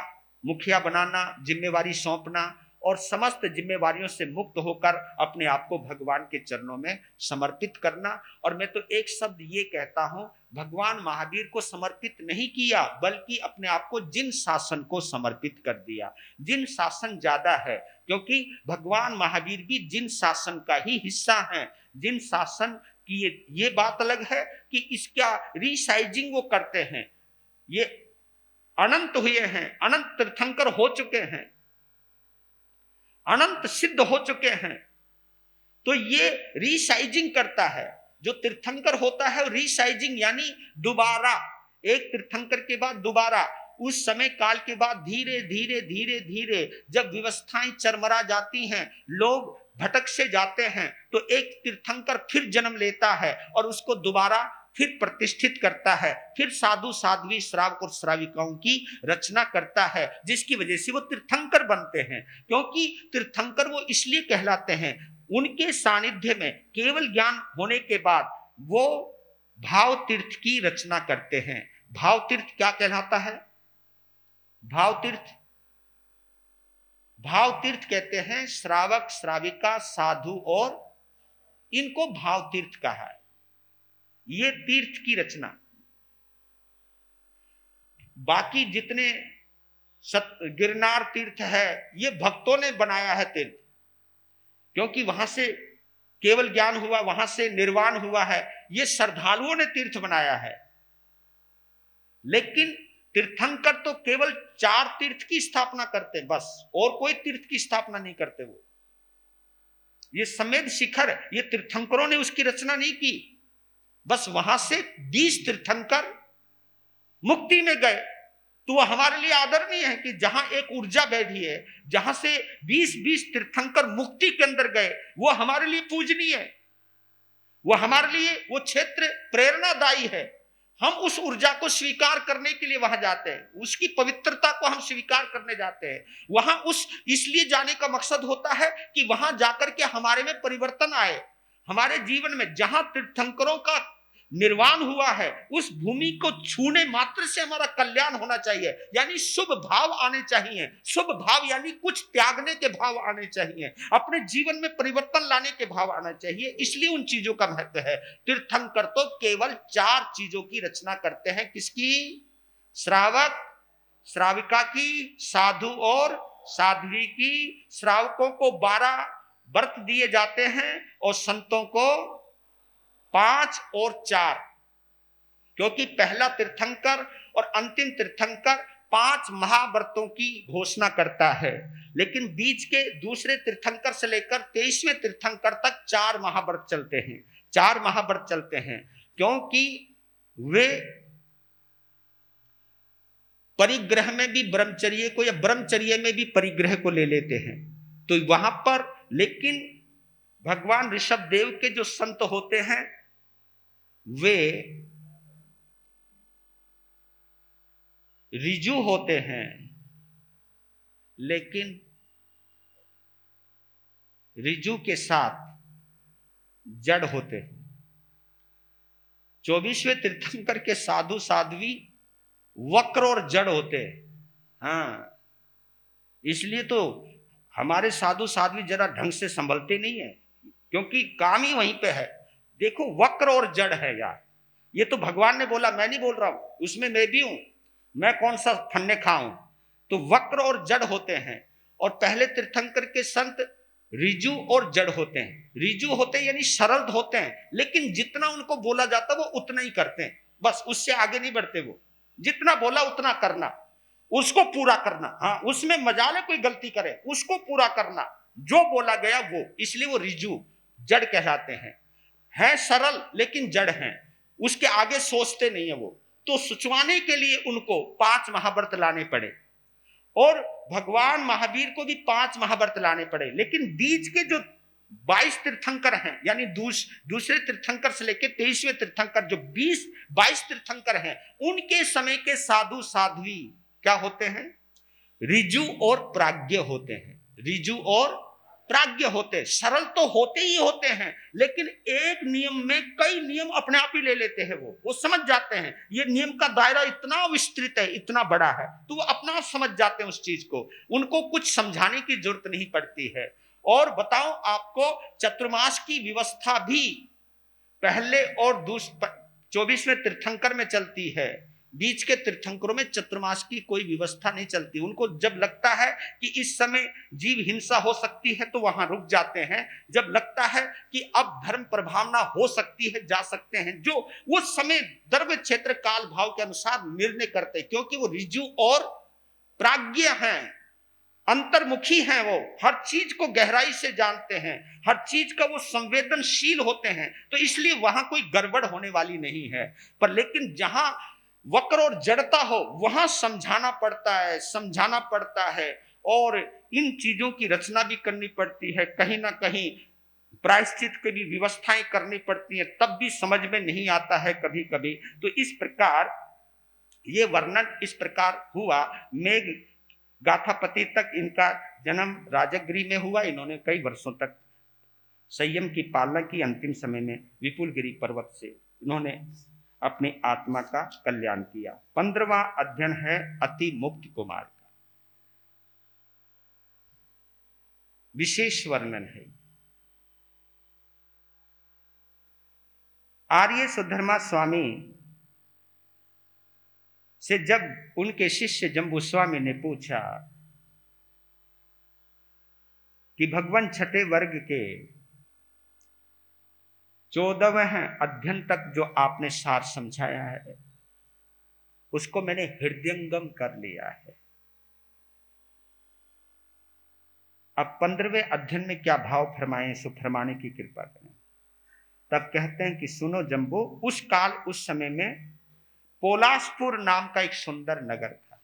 मुखिया बनाना, जिम्मेवारी सौंपना और समस्त जिम्मेवारियों से मुक्त होकर अपने आप को भगवान के चरणों में समर्पित करना। और मैं तो एक शब्द ये कहता हूं, भगवान महावीर को समर्पित नहीं किया बल्कि अपने आप को जिन शासन को समर्पित कर दिया। जिन शासन ज्यादा है, क्योंकि भगवान महावीर भी जिन शासन का ही हिस्सा है। जिन शासन की ये बात अलग है कि इसका रिसाइजिंग वो करते हैं। ये अनंत हुए हैं, अनंत तीर्थंकर हो चुके हैं, अनंत सिद्ध हो चुके हैं। तो ये रिसाइजिंग करता है। जो तीर्थंकर होता है रिसाइजिंग यानी दोबारा, एक तीर्थंकर के बाद दोबारा, उस समय काल के बाद धीरे धीरे धीरे धीरे जब व्यवस्थाएं चरमरा जाती हैं, लोग भटक से जाते हैं, तो एक तीर्थंकर फिर जन्म लेता है और उसको दोबारा फिर प्रतिष्ठित करता है, फिर साधु साध्वी श्रावक और श्राविकाओं की रचना करता है, जिसकी वजह से वो तीर्थंकर बनते हैं। क्योंकि तीर्थंकर वो इसलिए कहलाते हैं, उनके सानिध्य में केवल ज्ञान होने के बाद वो भाव तीर्थ की रचना करते हैं। भाव तीर्थ क्या कहलाता है? भाव तीर्थ कहते हैं श्रावक श्राविका साधु और इनको भाव तीर्थ कहा है। ये तीर्थ की रचना। बाकी जितने गिरनार तीर्थ है ये भक्तों ने बनाया है तीर्थ, क्योंकि वहां से केवल ज्ञान हुआ, वहां से निर्वाण हुआ है, ये श्रद्धालुओं ने तीर्थ बनाया है। लेकिन तीर्थंकर तो केवल 4 तीर्थ की स्थापना करते हैं बस, और कोई तीर्थ की स्थापना नहीं करते। वो ये समेध शिखर, ये तीर्थंकरों ने उसकी रचना नहीं की। बस वहां से 20 तीर्थंकर मुक्ति में गए। तो वह हमारे लिए आदरणीय है कि जहां एक ऊर्जा बैठी है, जहां से 20-20 तीर्थंकर मुक्ति के अंदर गए, वो हमारे लिए पूजनीय है। वो हमारे लिए वो क्षेत्र प्रेरणादायी है। हम उस ऊर्जा को स्वीकार करने के लिए वहां जाते हैं, उसकी पवित्रता को हम स्वीकार करने जाते हैं। वहां इसलिए जाने का मकसद होता है कि वहां जाकर के हमारे में परिवर्तन आए। हमारे जीवन में जहां तीर्थंकरों का निर्वाण हुआ है, उस भूमि को छूने मात्र से हमारा कल्याण होना चाहिए, यानी शुभ भाव आने चाहिए। शुभ भाव यानी कुछ त्यागने के भाव आने चाहिए, अपने जीवन में परिवर्तन लाने के भाव आना चाहिए। इसलिए उन चीजों का महत्व है। तीर्थंकर तो केवल 4 चीजों की रचना करते हैं। किसकी? श्रावक श्राविका की, साधु और साध्वी की। श्रावकों को 12 व्रत दिए जाते हैं और संतों को 5 और 4, क्योंकि पहला तीर्थंकर और अंतिम तीर्थंकर 5 महाव्रतों की घोषणा करता है, लेकिन बीच के दूसरे तीर्थंकर से लेकर 23वें तीर्थंकर तक 4 महाव्रत चलते हैं। 4 महाव्रत चलते हैं क्योंकि वे परिग्रह में भी ब्रह्मचर्य को या ब्रह्मचर्य में भी परिग्रह को ले लेते हैं। तो वहां पर लेकिन भगवान ऋषभ देव के जो संत होते हैं वे रिजु होते हैं, लेकिन रिजु के साथ जड़ होते हैं। 24वें तीर्थंकर के साधु साध्वी वक्र और जड़ होते हैं। हाँ, इसलिए तो हमारे साधु साध्वी जरा ढंग से संभलते नहीं है, क्योंकि काम ही वहीं पे है। देखो वक्र और जड़ है यार, ये तो भगवान ने बोला, मैं नहीं बोल रहा हूं, उसमें मैं भी हूं। मैं कौन सा फन्ने खाऊं? तो वक्र और जड़ होते हैं। और पहले तीर्थंकर के संत रिजु और जड़ होते हैं। रिजु होते हैं यानी सरल होते हैं, लेकिन जितना उनको बोला जाता है वो उतना ही करते हैं, बस उससे आगे नहीं बढ़ते। वो जितना बोला उतना करना, उसको पूरा करना। हाँ, उसमें मजाल है कोई गलती करे, उसको पूरा करना, जो बोला गया वो, इसलिए वो रिजु जड़ कहलाते हैं। है सरल लेकिन जड़ हैं, उसके आगे सोचते नहीं है वो। तो सुचवाने के लिए उनको 5 महाव्रत लाने पड़े, और भगवान महावीर को भी 5 महाव्रत लाने पड़े। लेकिन बीच के जो 22 तीर्थंकर हैं, यानी दूसरे तीर्थंकर से लेकर 23वें तीर्थंकर, जो 22 तीर्थंकर हैं, उनके समय के साधु साध्वी क्या होते हैं? रिजु और प्राज्ञ होते हैं। रिजु और प्राज्ञ होते, सरल तो होते ही होते हैं, लेकिन एक नियम में कई नियम अपने आप ही ले लेते हैं। वो समझ जाते हैं ये नियम का दायरा इतना विस्तृत है, इतना बड़ा है, तो वो अपना आप समझ जाते हैं उस चीज को, उनको कुछ समझाने की जरूरत नहीं पड़ती है। और बताओ आपको, चतुर्मास की व्यवस्था भी पहले और 24वें तीर्थंकर में चलती है। बीच के तीर्थंकरों में चतुर्मास की कोई व्यवस्था नहीं चलती। उनको जब लगता है कि इस समय जीव हिंसा हो सकती है तो वहां रुक जाते हैं, जब लगता है कि अब धर्म प्रभावना हो सकती है जा सकते हैं, जो वो समय द्रव्य क्षेत्र काल भाव के अनुसार निर्णय करते हैं, क्योंकि वो रिजु और प्राज्ञ हैं, अंतर्मुखी हैं। वो हर चीज को गहराई से जानते हैं, हर चीज का वो संवेदनशील होते हैं, तो इसलिए वहां कोई गड़बड़ होने वाली नहीं है। पर लेकिन जहां वक्र और जड़ता हो वहां समझाना पड़ता है, और इन चीजों की रचना भी करनी पड़ती है, कहीं ना कहीं प्रायश्चित की भी व्यवस्थाएं करनी पड़ती हैं, तब भी समझ में नहीं आता है कभी कभी। तो इस प्रकार ये वर्णन इस प्रकार हुआ। मेघ गाथापति तक इनका जन्म राजगृह में हुआ। इन्होंने कई वर्षों तक संयम की पालना की। अंतिम समय में विपुलगिरी पर्वत से इन्होंने अपनी आत्मा का कल्याण किया। 15वां अध्ययन है अति मुक्त कुमार का, विशेष वर्णन है। आर्य सुधर्मा स्वामी से जब उनके शिष्य जम्बू स्वामी ने पूछा कि भगवान छठे वर्ग के 14वें अध्ययन तक जो आपने सार समझाया है उसको मैंने हृदयंगम कर लिया है, अब 15वें अध्ययन में क्या भाव फरमाएं सो फरमाने की कृपा करें। तब कहते हैं कि सुनो जम्बो, उस काल उस समय में पोलासपुर नाम का एक सुंदर नगर था।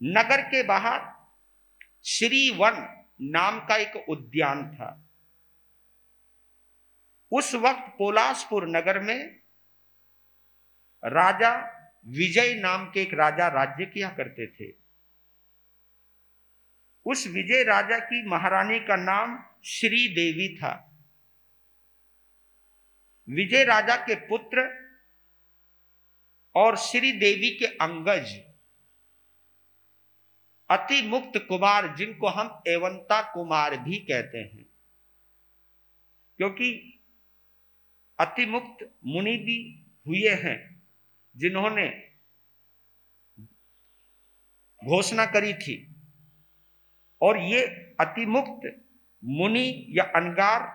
नगर के बाहर श्रीवन नाम का एक उद्यान था। उस वक्त पोलासपुर नगर में राजा विजय नाम के एक राजा राज्य किया करते थे। उस विजय राजा की महारानी का नाम श्री देवी था। विजय राजा के पुत्र और श्री देवी के अंगज अति मुक्त कुमार, जिनको हम एवंता कुमार भी कहते हैं, क्योंकि अति मुक्त मुनि भी हुए हैं जिन्होंने घोषणा करी थी। और ये अति मुक्त मुनि या अनगार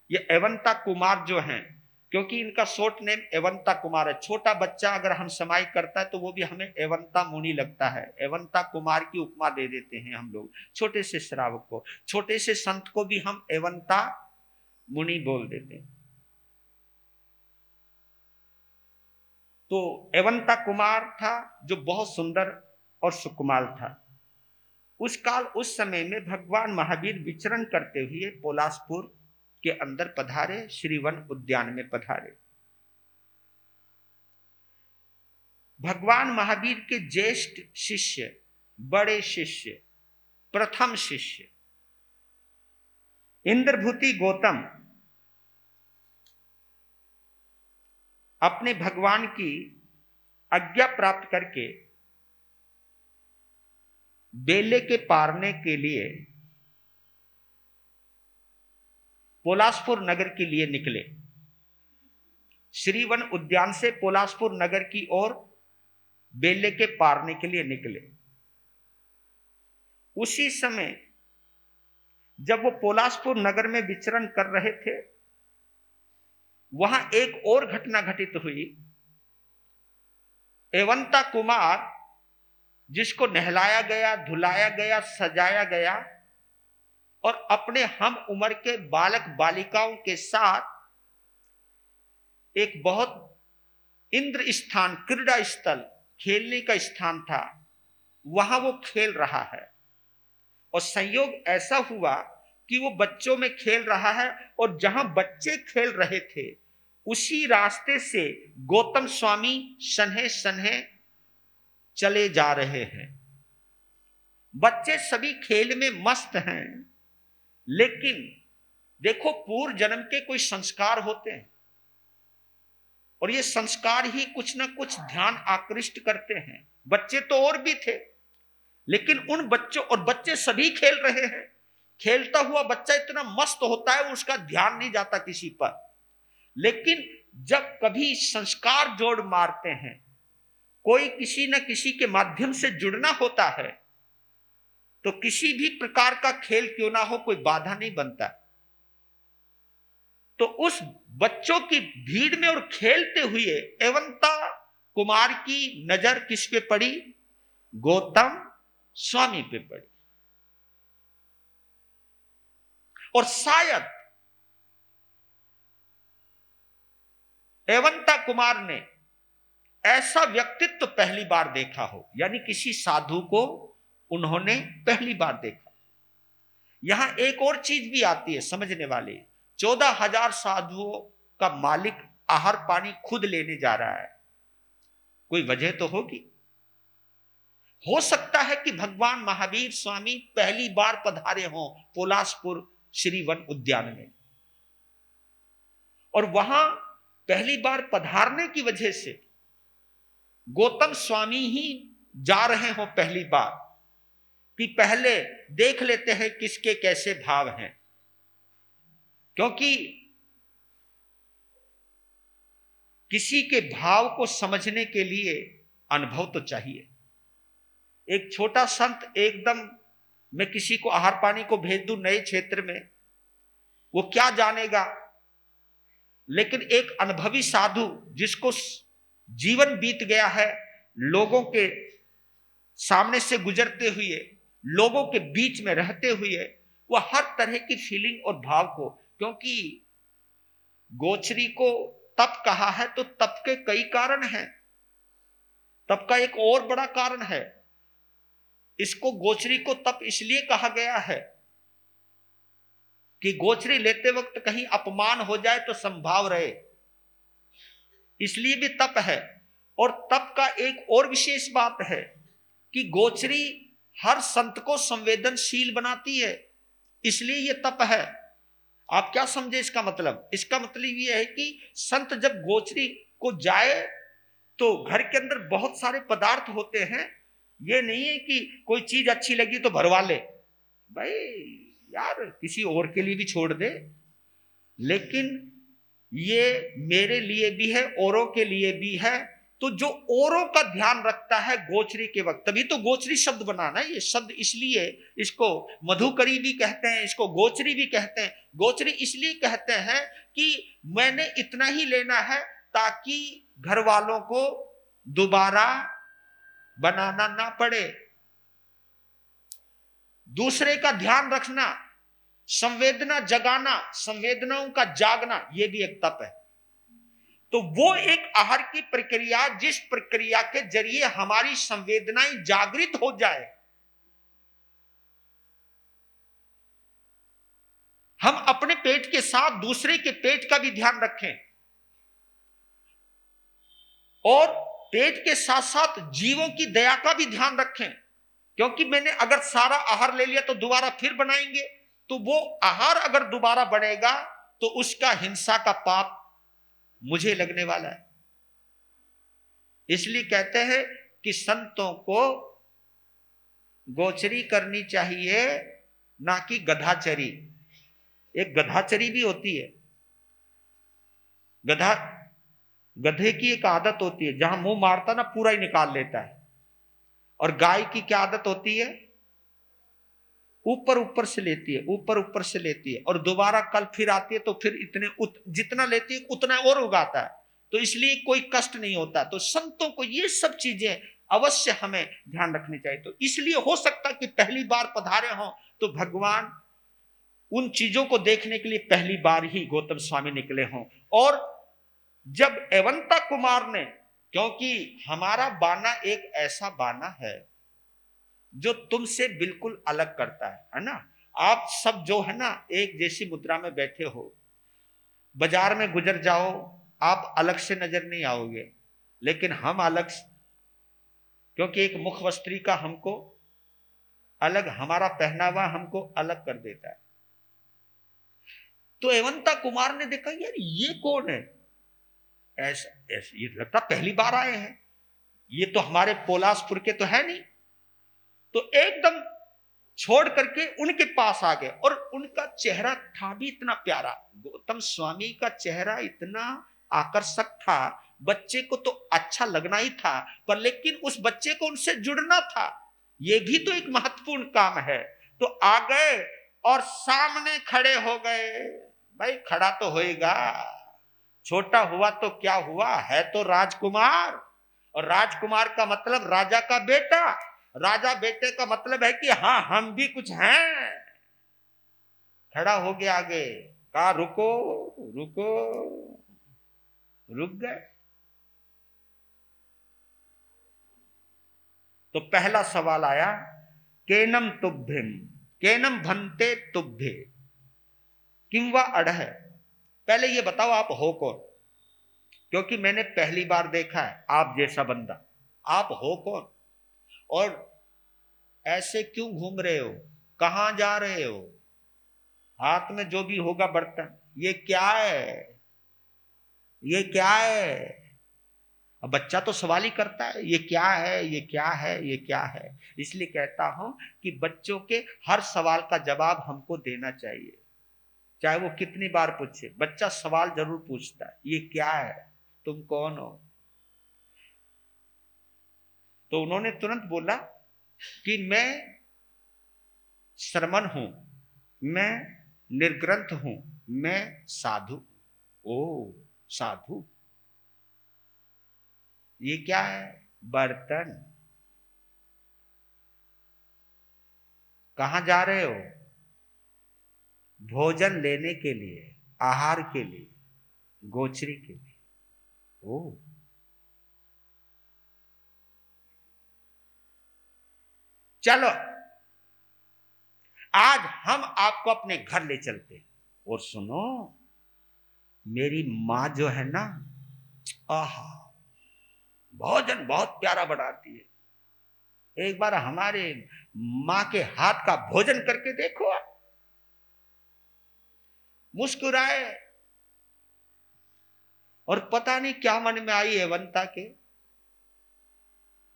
या एवंता कुमार जो हैं, क्योंकि इनका शॉर्ट नेम एवंता कुमार है। छोटा बच्चा अगर हम समाई करता है तो वो भी हमें एवंता मुनि लगता है, एवंता कुमार की उपमा दे देते हैं हम लोग। छोटे से श्रावक को, छोटे से संत को भी हम एवंता मुनि बोल देते हैं। तो एवंता कुमार था जो बहुत सुंदर और सुकुमार था। उस काल उस समय में भगवान महावीर विचरण करते हुए पोलासपुर के अंदर पधारे, श्रीवन उद्यान में पधारे। भगवान महावीर के ज्येष्ठ शिष्य, बड़े शिष्य, प्रथम शिष्य इंद्रभूति गौतम अपने भगवान की आज्ञा प्राप्त करके बेले के पारने के लिए पोलासपुर नगर के लिए निकले। श्रीवन उद्यान से पोलासपुर नगर की ओर बेले के पारने के लिए निकले। उसी समय जब वो पोलासपुर नगर में विचरण कर रहे थे, वहां एक और घटना घटित हुई। एवंता कुमार, जिसको नहलाया गया, धुलाया गया, सजाया गया और अपने हम उम्र के बालक बालिकाओं के साथ एक बहुत इंद्र स्थान, क्रीड़ा स्थल, खेलने का स्थान था, वहां वो खेल रहा है। और संयोग ऐसा हुआ कि वो बच्चों में खेल रहा है और जहां बच्चे खेल रहे थे उसी रास्ते से गौतम स्वामी सन्हे सन्हे चले जा रहे हैं। बच्चे सभी खेल में मस्त हैं, लेकिन देखो पूर्व जन्म के कोई संस्कार होते हैं और ये संस्कार ही कुछ ना कुछ ध्यान आकृष्ट करते हैं। बच्चे तो और भी थे, लेकिन उन बच्चों, और बच्चे सभी खेल रहे हैं, खेलता हुआ बच्चा इतना मस्त होता है उसका ध्यान नहीं जाता किसी पर। लेकिन जब कभी संस्कार जोड़ मारते हैं, कोई किसी न किसी के माध्यम से जुड़ना होता है, तो किसी भी प्रकार का खेल क्यों ना हो कोई बाधा नहीं बनता। तो उस बच्चों की भीड़ में और खेलते हुए एवंता कुमार की नजर किस पे पड़ी? गौतम स्वामी पे पड़ी। और शायद एवंता कुमार ने ऐसा व्यक्तित्व पहली बार देखा हो, यानी किसी साधु को उन्होंने पहली बार देखा। यहां एक और चीज भी आती है समझने वाली। 14,000 साधुओं का मालिक आहार पानी खुद लेने जा रहा है, कोई वजह तो होगी। हो सकता है कि भगवान महावीर स्वामी पहली बार पधारे हों पोलासपुर श्री वन उद्यान में, और वहां पहली बार पधारने की वजह से गौतम स्वामी ही जा रहे हों पहली बार, कि पहले देख लेते हैं किसके कैसे भाव हैं। क्योंकि किसी के भाव को समझने के लिए अनुभव तो चाहिए। एक छोटा संत एकदम मैं किसी को आहार पानी को भेज दूं नए क्षेत्र में, वो क्या जानेगा। लेकिन एक अनुभवी साधु जिसको जीवन बीत गया है, लोगों के सामने से गुजरते हुए, लोगों के बीच में रहते हुए, वह हर तरह की फीलिंग और भाव को, क्योंकि गोचरी को तप कहा है तो तप के कई कारण हैं। तप का एक और बड़ा कारण है, इसको गोचरी को तप इसलिए कहा गया है कि गोचरी लेते वक्त कहीं अपमान हो जाए तो संभाव रहे, इसलिए भी तप है। और तप का एक और विशेष बात है कि गोचरी हर संत को संवेदनशील बनाती है, इसलिए यह तप है। आप क्या समझे इसका मतलब? इसका मतलब यह है कि संत जब गोचरी को जाए तो घर के अंदर बहुत सारे पदार्थ होते हैं, ये नहीं है कि कोई चीज अच्छी लगी तो भरवा ले, भाई यार किसी और के लिए भी छोड़ दे। लेकिन ये मेरे लिए भी है, औरों के लिए भी है। तो जो औरों का ध्यान रखता है गोचरी के वक्त, तभी तो गोचरी शब्द बनाना। ये शब्द इसलिए इसको मधुकरी भी कहते हैं, इसको गोचरी भी कहते हैं। गोचरी इसलिए कहते हैं कि मैंने इतना ही लेना है ताकि घर वालों को दोबारा बनाना ना पड़े। दूसरे का ध्यान रखना, संवेदना जगाना, संवेदनाओं का जागना, यह भी एक तप है। तो वो एक आहार की प्रक्रिया, जिस प्रक्रिया के जरिए हमारी संवेदनाएं जागृत हो जाए, हम अपने पेट के साथ दूसरे के पेट का भी ध्यान रखें, और पेट के साथ साथ जीवों की दया का भी ध्यान रखें। क्योंकि मैंने अगर सारा आहार ले लिया तो दोबारा फिर बनाएंगे, तो वो आहार अगर दोबारा बनेगा तो उसका हिंसा का पाप मुझे लगने वाला है। इसलिए कहते हैं कि संतों को गोचरी करनी चाहिए, ना कि गधाचरी। एक गधाचरी भी होती है। गधे की एक आदत होती है, जहां मुंह मारता ना पूरा ही निकाल लेता है। और गाय की क्या आदत होती है? ऊपर ऊपर से लेती है, ऊपर ऊपर से लेती है, और दोबारा कल फिर आती है तो फिर जितना लेती है उतना और उगाता है, तो इसलिए कोई कष्ट नहीं होता। तो संतों को ये सब चीजें अवश्य हमें ध्यान रखनी चाहिए। तो इसलिए हो सकता कि पहली बार पधारे हो तो भगवान उन चीजों को देखने के लिए पहली बार ही गौतम स्वामी निकले हों। और जब एवंता कुमार ने, क्योंकि हमारा बाना एक ऐसा बाना है जो तुमसे बिल्कुल अलग करता है ना। आप सब जो है ना एक जैसी मुद्रा में बैठे हो, बाजार में गुजर जाओ आप अलग से नजर नहीं आओगे, लेकिन हम अलग, क्योंकि एक मुख वस्त्री का हमको अलग, हमारा पहनावा हमको अलग कर देता है। तो एवंता कुमार ने देखा यार ये कौन है, ऐसा ऐसा ये लगता पहली बार आए हैं, ये तो हमारे पोलासपुर के तो है नहीं। तो एकदम छोड़ करके उनके पास आ गए, और उनका चेहरा था भी इतना प्यारा, गौतम स्वामी का चेहरा इतना आकर्षक था, बच्चे को तो अच्छा लगना ही था, पर लेकिन उस बच्चे को उनसे जुड़ना था, ये भी तो एक महत्वपूर्ण काम है। तो आ गए और सामने खड़े हो गए। भाई खड़ा तो होएगा, छोटा हुआ तो क्या हुआ, है तो राजकुमार, और राजकुमार का मतलब राजा का बेटा, राजा बेटे का मतलब है कि हाँ हम भी कुछ हैं। खड़ा हो गया आगे, कहा रुको रुको, रुक गए। तो पहला सवाल आया, केनम तुभ्यम, केनम भन्ते तुभ्ये किम वा अड़ह। पहले ये बताओ आप हो कौन, क्योंकि मैंने पहली बार देखा है आप जैसा बंदा, आप हो कौन और ऐसे क्यों घूम रहे हो, कहां जा रहे हो, हाथ में जो भी होगा बर्तन, ये क्या है, ये क्या है। अब बच्चा तो सवाल ही करता है ये क्या है, ये क्या है, ये क्या है। इसलिए कहता हूं कि बच्चों के हर सवाल का जवाब हमको देना चाहिए, चाहे वो कितनी बार पूछे, बच्चा सवाल जरूर पूछता है ये क्या है, तुम कौन हो। तो उन्होंने तुरंत बोला कि मैं श्रमण हूं, मैं निर्ग्रंथ हूं, मैं साधु। ओ साधु, ये क्या है, बर्तन। कहां जा रहे हो, भोजन लेने के लिए, आहार के लिए, गोचरी के लिए। ओ चलो आज हम आपको अपने घर ले चलते हैं, और सुनो मेरी मां जो है ना, आहा भोजन बहुत प्यारा बनाती है, एक बार हमारे मां के हाथ का भोजन करके देखो आप। मुस्कुराए, और पता नहीं क्या मन में आई एवंता के,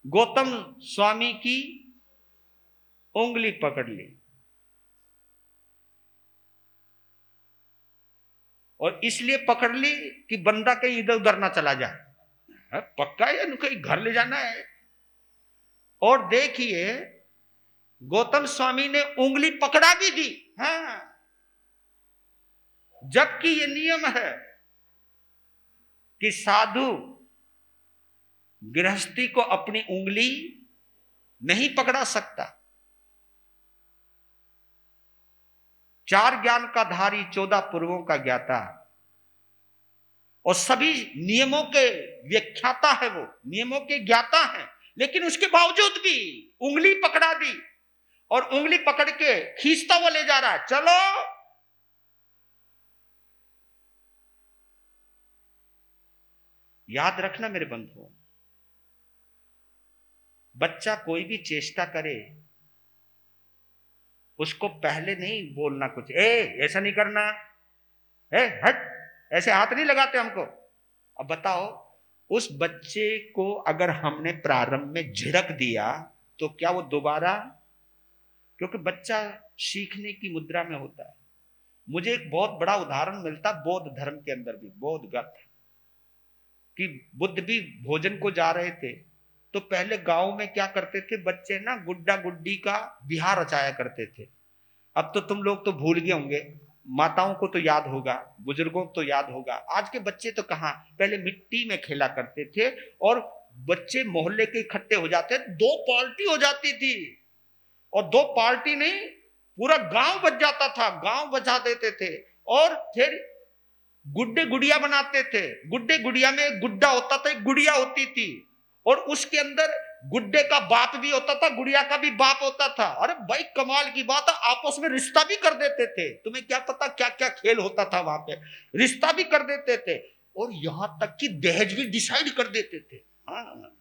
गौतम स्वामी की उंगली पकड़ ली, और इसलिए पकड़ ली कि बंदा कहीं इधर उधर ना चला जाए, पक्का है इनको कहीं घर ले जाना है। और देखिए गौतम स्वामी ने उंगली पकड़ा भी दी, हाँ, जबकि ये नियम है कि साधु गृहस्थी को अपनी उंगली नहीं पकड़ा सकता। 4 ज्ञान का धारी 14 पूर्वों का ज्ञाता, और सभी नियमों के व्याख्याता है, वो नियमों के ज्ञाता है, लेकिन उसके बावजूद भी उंगली पकड़ा दी, और उंगली पकड़ के खींचता हुआ ले जा रहा है, चलो। याद रखना मेरे बंधुओं, बच्चा कोई भी चेष्टा करे उसको पहले नहीं बोलना कुछ, ऐसा नहीं करना, हट, ऐसे हाथ नहीं लगाते हमको। अब बताओ उस बच्चे को अगर हमने प्रारंभ में झिड़क दिया तो क्या वो दोबारा, क्योंकि बच्चा सीखने की मुद्रा में होता है। मुझे एक बहुत बड़ा उदाहरण मिलता बौद्ध धर्म के अंदर भी, बौद्ध गथ, कि बुद्ध भी भोजन को जा रहे थे, तो पहले गांव में क्या करते थे बच्चे ना, गुड्डा गुड्डी का बिहार रचाया करते थे, अब तो तुम लोग तो भूल गए होंगे, माताओं को तो याद होगा, बुजुर्गों को तो याद होगा। आज के बच्चे तो कहाँ, पहले मिट्टी में खेला करते थे और बच्चे मोहल्ले के इकट्ठे हो जाते, 2 पार्टी हो जाती थी, और 2 पार्टी नहीं, पूरा गांव बच जाता था, गांव बजा देते थे। और फिर गुड्डे गुड़िया बनाते थे। गुड्डे गुड़िया में एक गुड्डा होता था, एक गुड़िया होती थी, और उसके अंदर गुड्डे का बाप भी होता था, गुड़िया का भी बाप होता था। अरे भाई कमाल की बात है, आपस में रिश्ता भी कर देते थे। तुम्हें क्या पता क्या क्या खेल होता था वहां पे, रिश्ता भी कर देते थे, और यहां तक कि दहेज भी डिसाइड कर देते थे। हाँ,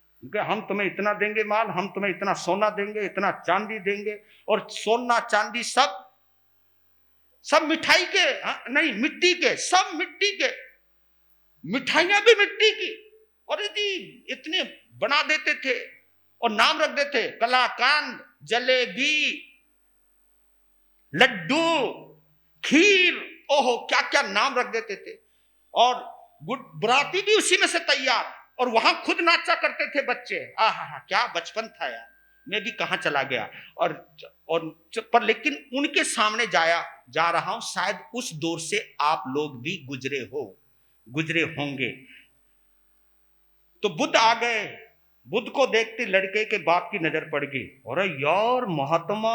हम तुम्हें इतना देंगे माल, हम तुम्हें इतना सोना देंगे, इतना चांदी देंगे, और सोना चांदी सब मिठाई के, नहीं मिट्टी के, सब मिट्टी के, मिठाइयां भी मिट्टी की। और यदि इतने बना देते थे और नाम रख देते, कलाकंद, जलेबी, लड्डू, खीर, ओहो क्या क्या नाम रख देते थे। और बराती भी उसी में से तैयार, और वहां खुद नाचा करते थे बच्चे। आहा क्या बचपन था यार, मैं भी कहां चला गया। और पर लेकिन उनके सामने जा रहा हूं, शायद उस दौर से आप लोग भी गुजरे होंगे। तो बुद्ध आ गए, बुद्ध को देखते लड़के के बाप की नजर पड़ गई, अरे यार महात्मा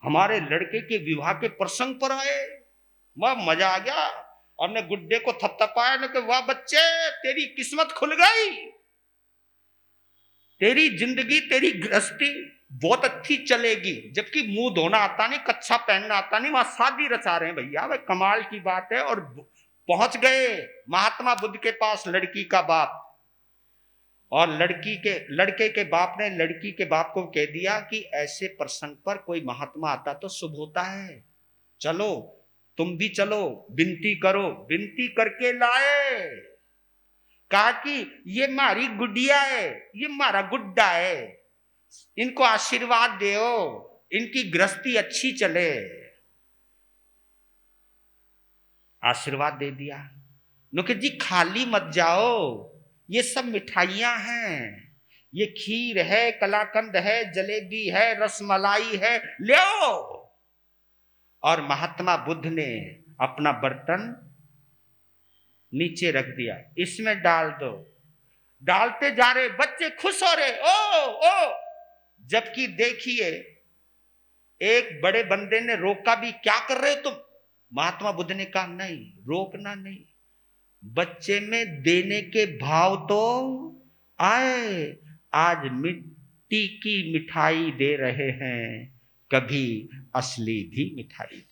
हमारे लड़के के विवाह के प्रसंग पर आए, वह मजा आ गया। हमने गुड्डे को थपथपाया ना कि वाह बच्चे तेरी किस्मत खुल गई, तेरी जिंदगी तेरी गृहस्थी बहुत अच्छी चलेगी। जबकि मुंह धोना आता नहीं, कच्छा पहनना आता नहीं, वहां शादी रचा रहे हैं भैया, भाई कमाल की बात है। और पहुंच गए महात्मा बुद्ध के पास लड़की का बाप, और लड़के के बाप ने लड़की के बाप को कह दिया कि ऐसे प्रसंग पर कोई महात्मा आता तो शुभ होता है, चलो तुम भी चलो, विनती करो। विनती करके लाए, कहा कि ये मारी गुड्डिया है, ये मारा गुड्डा है, इनको आशीर्वाद दो, इनकी गृहस्थी अच्छी चले। आशीर्वाद दे दिया। नुके जी खाली मत जाओ, ये सब मिठाइयां हैं, ये खीर है, कलाकंद है, जलेबी है, रसमलाई है, ले आओ। और महात्मा बुद्ध ने अपना बर्तन नीचे रख दिया, इसमें डाल दो। डालते जा रहे, बच्चे खुश हो रहे, ओ। जबकि देखिए एक बड़े बंदे ने रोका भी, क्या कर रहे हो तुम? महात्मा बुद्ध ने कहा नहीं, रोकना नहीं, बच्चे में देने के भाव तो आए। आज मिट्टी की मिठाई दे रहे हैं, कभी असली भी मिठाई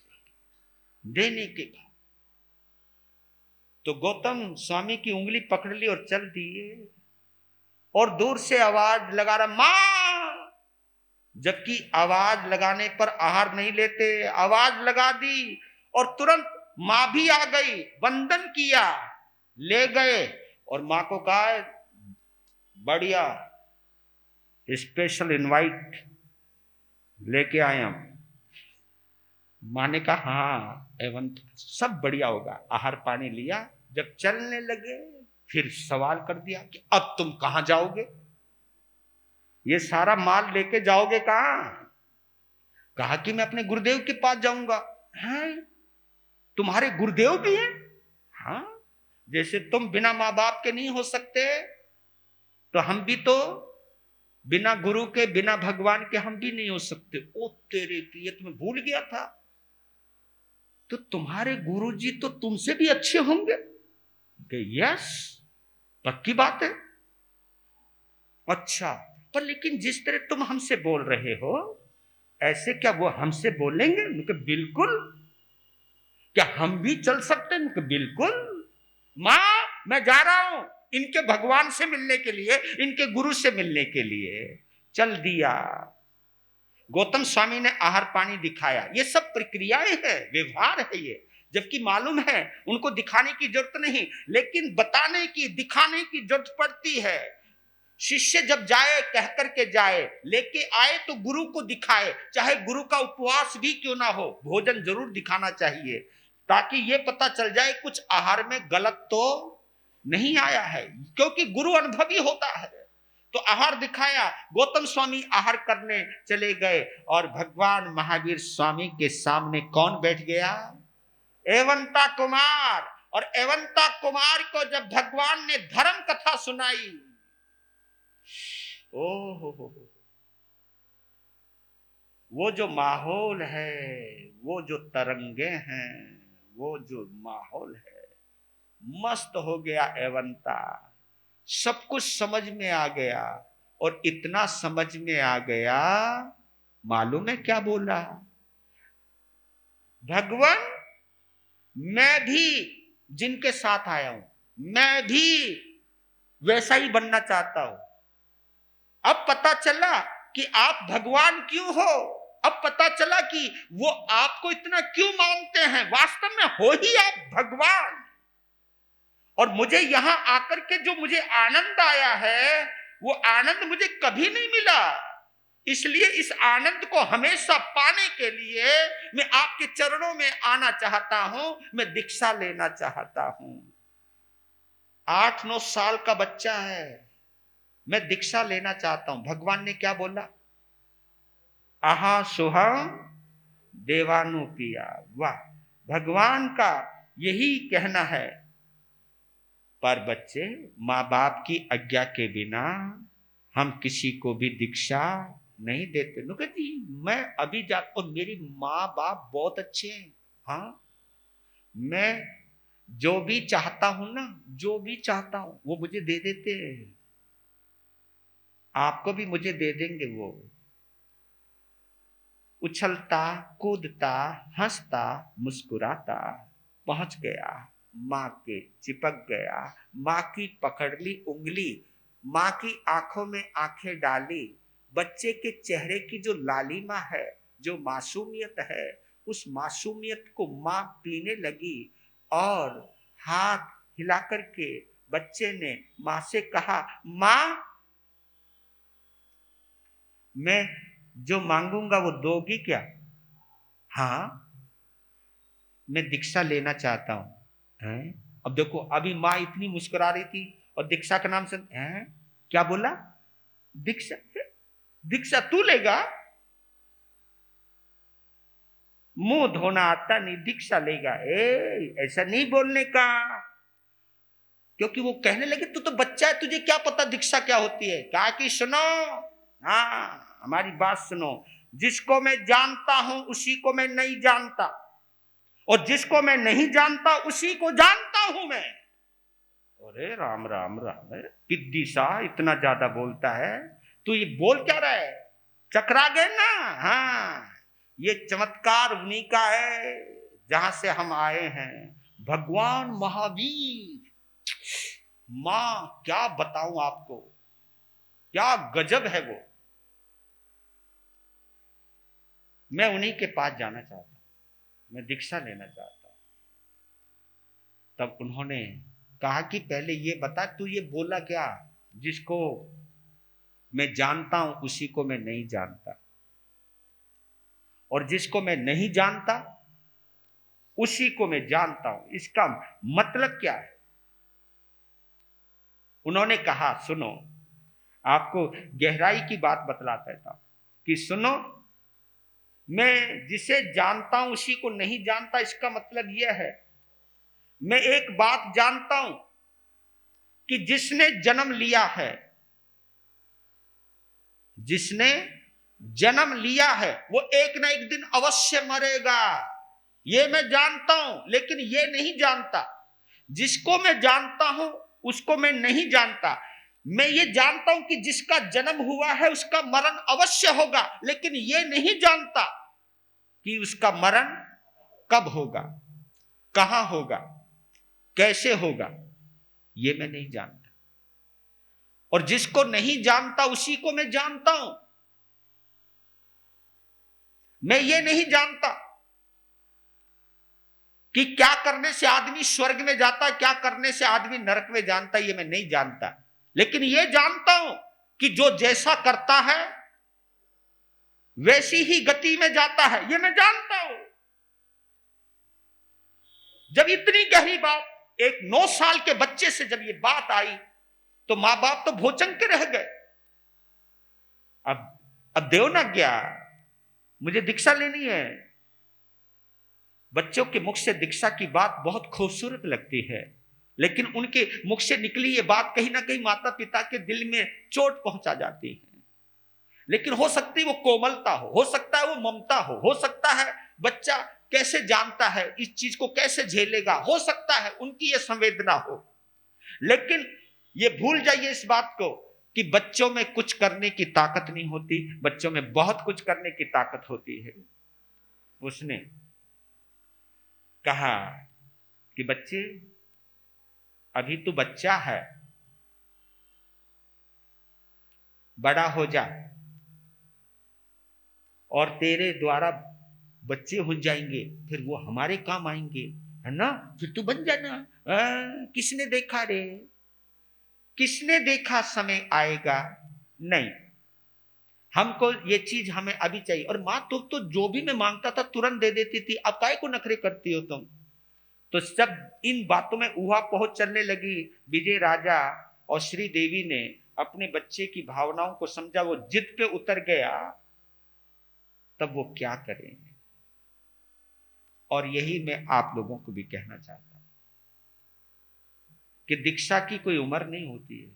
देने के भाव। तो गौतम स्वामी की उंगली पकड़ ली और चल दिए, और दूर से आवाज लगा रहा मां, जबकि आवाज लगाने पर आहार नहीं लेते। आवाज लगा दी और तुरंत मां भी आ गई, वंदन किया, ले गए, और मां को कहा बढ़िया स्पेशल इनवाइट लेके आए हम। मां ने कहा हाँ एवं सब बढ़िया होगा। आहार पानी लिया, जब चलने लगे फिर सवाल कर दिया कि अब तुम कहां जाओगे, ये सारा माल लेके जाओगे कहां? कहा कि मैं अपने गुरुदेव के पास जाऊंगा। हैं, तुम्हारे गुरुदेव भी हैं? हाँ, जैसे तुम बिना माँ बाप के नहीं हो सकते, तो हम भी तो बिना गुरु के, बिना भगवान के हम भी नहीं हो सकते। ओ तेरे की, ये तुम्हें भूल गया था। तो तुम्हारे गुरुजी तो तुमसे भी अच्छे होंगे? यस, पक्की बात है। अच्छा, पर लेकिन जिस तरह तुम हमसे बोल रहे हो, ऐसे क्या वो हमसे बोलेंगे? बिल्कुल। क्या हम भी चल सकते हैं? बिल्कुल। मां मैं जा रहा हूं इनके भगवान से मिलने के लिए, इनके गुरु से मिलने के लिए। चल दिया। गौतम स्वामी ने आहार पानी दिखाया। ये सब प्रक्रियाएं है, व्यवहार है ये। जबकि मालूम है उनको दिखाने की जरूरत नहीं, लेकिन बताने की, दिखाने की जरूरत पड़ती है। शिष्य जब जाए, कह करके जाए, लेके आए तो गुरु को दिखाए, चाहे गुरु का उपवास भी क्यों ना हो, भोजन जरूर दिखाना चाहिए, ताकि ये पता चल जाए कुछ आहार में गलत तो नहीं आया है। क्योंकि गुरु अनुभवी होता है, तो आहार दिखाया, गौतम स्वामी आहार करने चले गए और भगवान महावीर स्वामी के सामने कौन बैठ गया? एवंता कुमार। और एवंता कुमार को जब भगवान ने धर्म कथा सुनाई, हो, वो जो माहौल है, वो जो तरंगे हैं, वो जो माहौल है, मस्त हो गया एवंता। सब कुछ समझ में आ गया। और इतना समझ में आ गया, मालूम है क्या बोला? भगवान, मैं भी जिनके साथ आया हूं, मैं भी वैसा ही बनना चाहता हूं। अब पता चला कि आप भगवान क्यों हो। अब पता चला कि वो आपको इतना क्यों मानते हैं। वास्तव में हो ही आप भगवान। और मुझे यहां आकर के जो मुझे आनंद आया है, वो आनंद मुझे कभी नहीं मिला। इसलिए इस आनंद को हमेशा पाने के लिए मैं आपके चरणों में आना चाहता हूं, मैं दीक्षा लेना चाहता हूं। 8-9 साल का बच्चा है, मैं दीक्षा लेना चाहता हूं। भगवान ने क्या बोला? आहा सुहम देवानु पिया। वाह, भगवान का यही कहना है। पर बच्चे, माँ बाप की आज्ञा के बिना हम किसी को भी दीक्षा नहीं देते। नुके जी, मैं अभी जाता हूं, मेरी माँ बाप बहुत अच्छे हैं। हाँ, मैं जो भी चाहता हूं ना, जो भी चाहता हूं वो मुझे दे देते हैं। आपको भी मुझे दे देंगे। वो उछलता कूदता हंसता मुस्कुराता पहुंच गया, माँ के चिपक गया, माँ की पकड़ ली उंगली, माँ की आंखों में आंखें डाली। बच्चे के चेहरे की जो लालिमा है, जो मासूमियत है, उस मासूमियत को माँ पीने लगी। और हाथ हिलाकर के बच्चे ने माँ से कहा, माँ, मैं जो मांगूंगा वो दोगी क्या? हाँ, मैं दीक्षा लेना चाहता हूं। अब देखो, अभी माँ इतनी मुस्कुरा रही थी और दीक्षा का नाम सुन, क्या बोला? दीक्षा? दीक्षा तू लेगा? मुंह धोना आता नहीं, दीक्षा लेगा? ऐसा नहीं बोलने का। क्योंकि वो कहने लगे, तू तो बच्चा है, तुझे क्या पता दीक्षा क्या होती है। कहा कि सुनो, हाँ, हमारी बात सुनो। जिसको मैं जानता हूं उसी को मैं नहीं जानता, और जिसको मैं नहीं जानता उसी को जानता हूं मैं। अरे राम राम राम, पिद्दी सा इतना ज्यादा बोलता है, तू ये बोल क्या रहा है? चकरा गए ना। हाँ, ये चमत्कार उन्हीं का है जहां से हम आए हैं, भगवान महावीर। मां, क्या बताऊं आपको, क्या गजब है वो। मैं उन्हीं के पास जाना चाहता हूं, मैं दीक्षा लेना चाहता हूं। तब उन्होंने कहा कि पहले ये बता, तू ये बोला क्या? जिसको मैं जानता हूं उसी को मैं नहीं जानता, और जिसको मैं नहीं जानता उसी को मैं जानता हूं, इसका मतलब क्या है? उन्होंने कहा, सुनो, आपको गहराई की बात बतलाता था कि सुनो, मैं जिसे जानता हूं उसी को नहीं जानता। इसका मतलब यह है, मैं एक बात जानता हूं कि जिसने जन्म लिया है, जिसने जन्म लिया है, वो एक ना एक दिन अवश्य मरेगा। ये मैं जानता हूं, लेकिन ये नहीं जानता। जिसको मैं जानता हूं उसको मैं नहीं जानता। मैं ये जानता हूं कि जिसका जन्म हुआ है उसका मरण अवश्य होगा, लेकिन ये नहीं जानता कि उसका मरण कब होगा, कहां होगा, कैसे होगा। ये मैं नहीं जानता। और जिसको नहीं जानता उसी को मैं जानता हूं। मैं ये नहीं जानता कि क्या करने से आदमी स्वर्ग में जाता, क्या करने से आदमी नरक में जानता, ये मैं नहीं जानता। लेकिन ये जानता हूं कि जो जैसा करता है वैसी ही गति में जाता है, ये मैं जानता हूं। जब इतनी गहरी बात एक 9 साल के बच्चे से जब ये बात आई, तो मां बाप तो भोचंग के रह गए। अब देव ना क्या, मुझे दीक्षा लेनी है। बच्चों के मुख से दीक्षा की बात बहुत खूबसूरत लगती है, लेकिन उनके मुख से निकली ये बात कहीं ना कहीं माता पिता के दिल में चोट पहुंचा जाती है। लेकिन हो सकती है वो कोमलता हो सकता है वो ममता हो सकता है बच्चा कैसे जानता है इस चीज को, कैसे झेलेगा, हो सकता है उनकी ये संवेदना हो। लेकिन ये भूल जाइए इस बात को कि बच्चों में कुछ करने की ताकत नहीं होती, बच्चों में बहुत कुछ करने की ताकत होती है। उसने कहा कि बच्चे, अभी तू बच्चा है, बड़ा हो जा और तेरे द्वारा बच्चे हो जाएंगे, फिर वो हमारे काम आएंगे, है ना, फिर तू बन जाना। किसने देखा रे, किसने देखा समय आएगा, नहीं, हमको ये चीज हमें अभी चाहिए। और माँ तो जो भी मैं मांगता था तुरंत दे देती थी, अब काहे को नखरे करती हो तुम। तो सब इन बातों में उहा पहुंच चलने लगी। विजय राजा और श्री देवी ने अपने बच्चे की भावनाओं को समझा, वो जिद पे उतर गया, तब वो क्या करें। और यही मैं आप लोगों को भी कहना चाहता हूं कि दीक्षा की कोई उम्र नहीं होती है,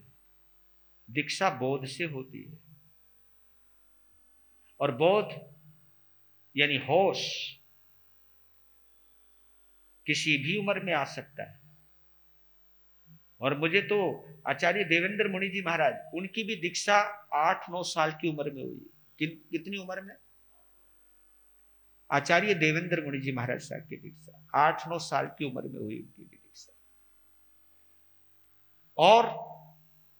दीक्षा बोध से होती है। और बोध यानी होश किसी भी उम्र में आ सकता है। और मुझे तो आचार्य देवेंद्र मुनि जी महाराज, उनकी भी दीक्षा 8-9 साल की उम्र में हुई। कितनी उम्र में? आचार्य देवेंद्र मुनि जी महाराज साहब की दीक्षा 8-9 साल की उम्र में हुई उनकी दीक्षा। और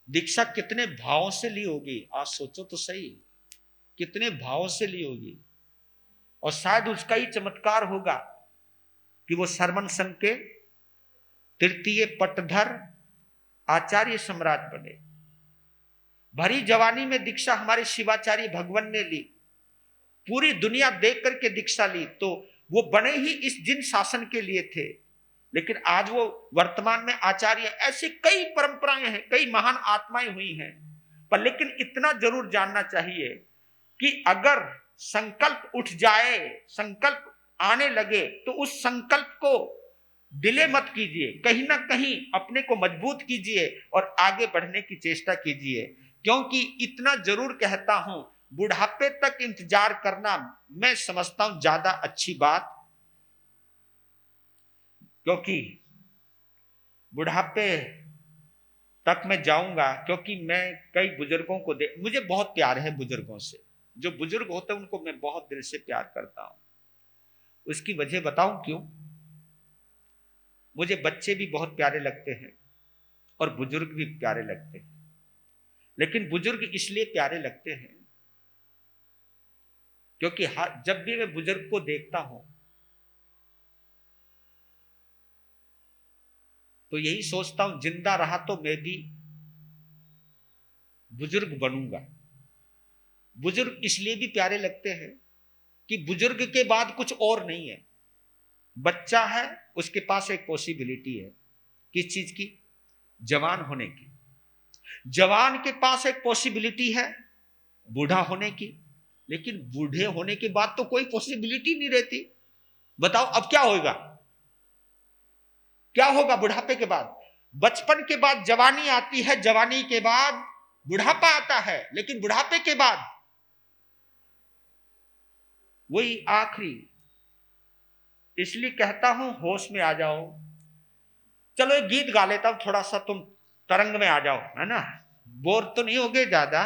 दीक्षा कितने भावों से ली होगी, आज सोचो तो सही, कितने भावों से ली होगी। और शायद उसका ही चमत्कार होगा कि वो सरमन संघ के तृतीय पटधर आचार्य सम्राट बने। भरी जवानी में दीक्षा हमारे शिवाचार्य भगवान ने ली, पूरी दुनिया देख करके दीक्षा ली। तो वो बने ही इस जिन शासन के लिए थे, लेकिन आज वो वर्तमान में आचार्य, ऐसी कई परंपराएं हैं, कई महान आत्माएं हुई हैं। पर लेकिन इतना जरूर जानना चाहिए कि अगर संकल्प उठ जाए, संकल्प आने लगे, तो उस संकल्प को डिले मत कीजिए, कहीं ना कहीं अपने को मजबूत कीजिए और आगे बढ़ने की चेष्टा कीजिए। क्योंकि इतना जरूर कहता हूं, बुढ़ापे तक इंतजार करना मैं समझता हूं ज्यादा अच्छी बात, क्योंकि बुढ़ापे तक मैं जाऊंगा, क्योंकि मैं कई बुजुर्गों को मुझे बहुत प्यार है बुजुर्गों से। जो बुजुर्ग होते हैं उनको मैं बहुत दिल से प्यार करता हूं। उसकी वजह बताऊं क्यों? मुझे बच्चे भी बहुत प्यारे लगते हैं और बुजुर्ग भी प्यारे लगते हैं। लेकिन बुजुर्ग इसलिए प्यारे लगते हैं क्योंकि जब भी मैं बुजुर्ग को देखता हूं तो यही सोचता हूं, जिंदा रहा तो मैं भी बुजुर्ग बनूंगा। बुजुर्ग इसलिए भी प्यारे लगते हैं कि बुजुर्ग के बाद कुछ और नहीं है। बच्चा है, उसके पास एक पॉसिबिलिटी है, किस चीज की? जवान होने की। जवान के पास एक पॉसिबिलिटी है बूढ़ा होने की, लेकिन बूढ़े होने के बाद तो कोई पॉसिबिलिटी नहीं रहती। बताओ अब क्या होगा, क्या होगा बुढ़ापे के बाद? बचपन के बाद जवानी आती है, जवानी के बाद बुढ़ापा आता है, लेकिन बुढ़ापे के बाद वही आखिरी। इसलिए कहता हूं होश में आ जाओ। चलो एक गीत गा लेता हूं, थोड़ा सा तुम तरंग में आ जाओ, है ना, बोर तो नहीं होगे ज्यादा।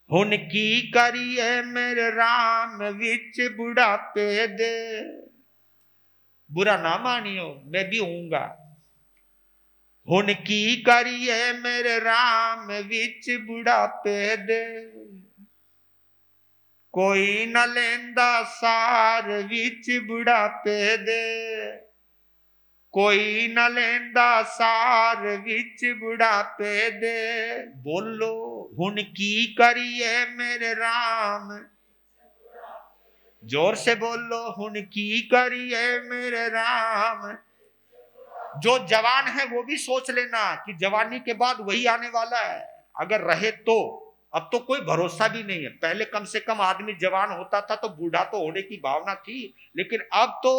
हुन की करिए मेरे राम विच बुढ़ापे दे। बुरा ना मानियो, मैं भी होऊंगा। हुन की करिए मेरे राम विच बुढ़ापे दे, कोई न लेंदा सार विच बुढ़ापे दे, कोई न लेंदा सार विच बुढ़ापे दे। बोलो हुन की करिए मेरे राम, जोर से बोलो हुन की करिए मेरे राम। जो जवान है वो भी सोच लेना कि जवानी के बाद वही आने वाला है। अगर रहे तो। अब तो कोई भरोसा भी नहीं है। पहले कम से कम आदमी जवान होता था तो बूढ़ा तो होने की भावना थी, लेकिन अब तो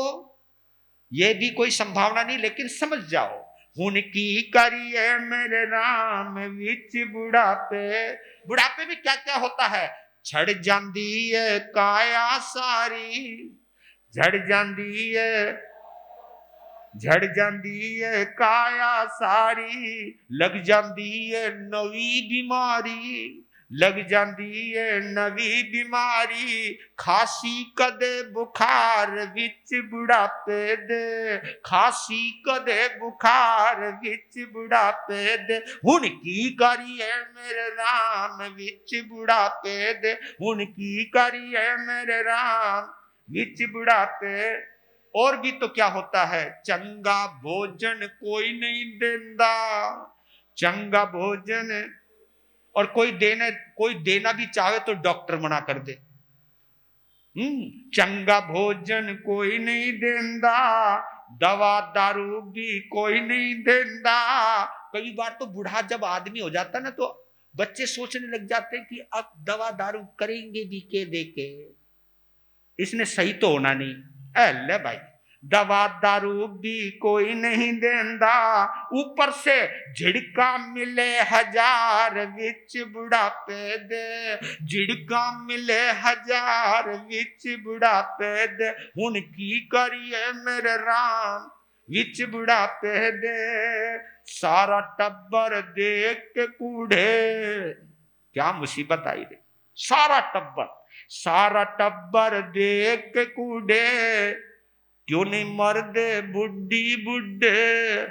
ये भी कोई संभावना नहीं। लेकिन समझ जाओ, हुन की करिए मेरे राम विच बुढ़ापे। बुढ़ापे में क्या क्या होता है? झड़ जाती है काया सारी, झड़ जाती है काया सारी, लग जाती है नवी बीमारी, लग जाती है नवी बीमारी, खांसी कदे बुखार विच बुढ़ापे दे, खांसी कदे बुखार विच बुढ़ापे दे, हुन की करिए मेरे राम विच बुढ़ापे दे, हुन की करिए मेरे राम विच बुढ़ापे। और भी तो क्या होता है? चंगा भोजन कोई नहीं देंदा, चंगा भोजन, और कोई देना भी चाहे तो डॉक्टर मना कर दे। चंगा भोजन कोई नहीं देंदा, दवा दारू भी कोई नहीं देंदा। कई बार तो बूढ़ा जब आदमी हो जाता ना तो बच्चे सोचने लग जाते हैं कि अब दवा दारू करेंगे भी के दे के, इसने सही तो होना नहीं। ले भाई, दवा दारू भी कोई नहीं देंदा, ऊपर से झिड़का मिले हजार विच बुढ़ापे दे, झिड़का मिले हजार विच बुढ़ापे दे, हुन की करिए मेरे राम विच बुढ़ापे दे। सारा टब्बर देख के कूढ़े, क्या मुसीबत आई रे। सारा टब्बर देख के कूढ़े, क्यों नहीं मरदे बुढ़ी बुढ़े,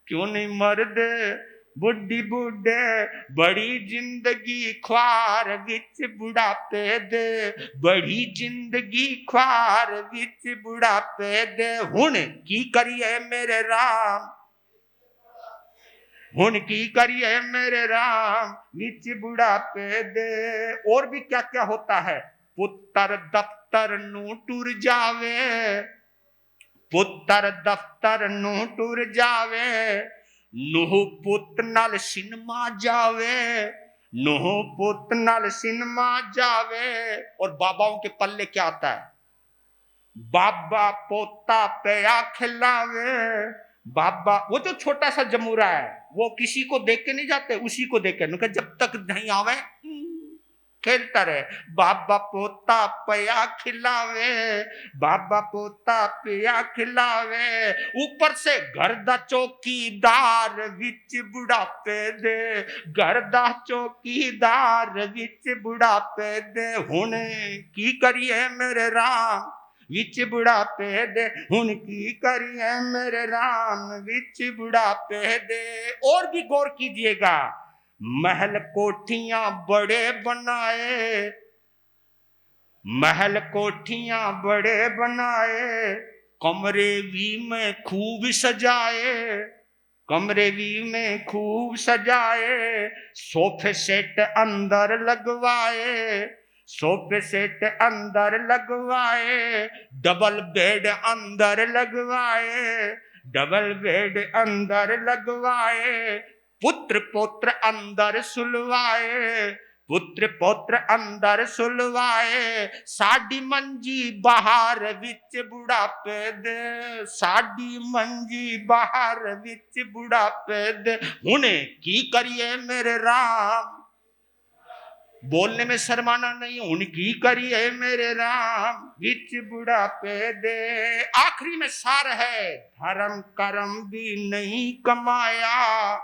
क्यों नहीं मरदे बुढ़ी बुढ़े, बड़ी जिंदगी ख्वार विच बुढ़ापे दे, बड़ी जिंदगी ख्वार विच बुढ़ापे दे, हुन की करिए मेरे राम, हुन की करिए मेरे राम विच बुढ़ापे दे। और भी क्या क्या होता है? पुत्र दफ्तर नू टुर जावे, पुत्र दफ्तर नू टुर जावे, नूह पुत नाल सिनेमा जावे, नूह पुत नाल सिनेमा जावे। और बाबाओं के पल्ले क्या आता है? बाबा पोता पेया खिलावे, बाबा, वो जो छोटा सा जमूरा है वो किसी को देख के नहीं जाते, उसी को देख के, जब तक नहीं आवे खेलता रहे। बाबा पोता पिया खिलावे, बाबा पोता पिया खिलावे, ऊपर से घर दा चौकीदार विच बुढ़ापे दे, घर दा चौकीदार विच बुढ़ापे दे, हुन की करिए मेरे राम विच बुढ़ापे दे, हुन की करिए मेरे राम विच बुढ़ापे दे। और भी गौर कीजिएगा, महल कोठियां बड़े बनाए, महल कोठियां बड़े बनाए, कमरे भी में खूब सजाए, कमरे भी में खूब सजाए, सोफे सेट अंदर लगवाए, सोफे सेट अंदर लगवाए, डबल बेड अंदर लगवाए, डबल बेड अंदर लगवाए, पुत्र पौत्र अंदर सुलवाए, पुत्र पौत्र अंदर सुलवाए, साडी मंजी बाहर विच बुढ़ापे दे, साडी मंजी बाहर विच बुढ़ापे दे, हुने की करिए मेरे राम, बोलने में शर्माना नहीं, उनकी करिए मेरे राम विच बुढ़ापे दे। आखिरी में सार है, धर्म कर्म भी नहीं कमाया,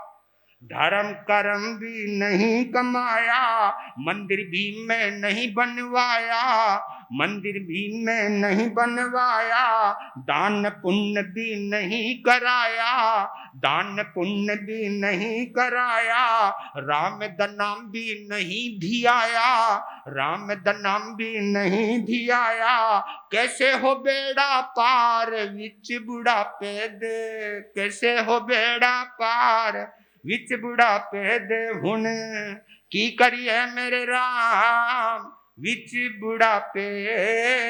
धर्म कर्म भी नहीं कमाया, मंदिर भी मैं नहीं बनवाया, मंदिर भी मैं नहीं बनवाया, दान पुण्य भी नहीं कराया, दान पुण्य भी नहीं कराया, राम दा नाम भी नहीं धियाया, राम दा नाम भी नहीं धियाया, कैसे हो बेड़ा पार विच बुढ़ापे दे, कैसे हो बेड़ा पार विच बुढ़ापे दे, हुन की करिए मेरे राम विच बुढ़ापे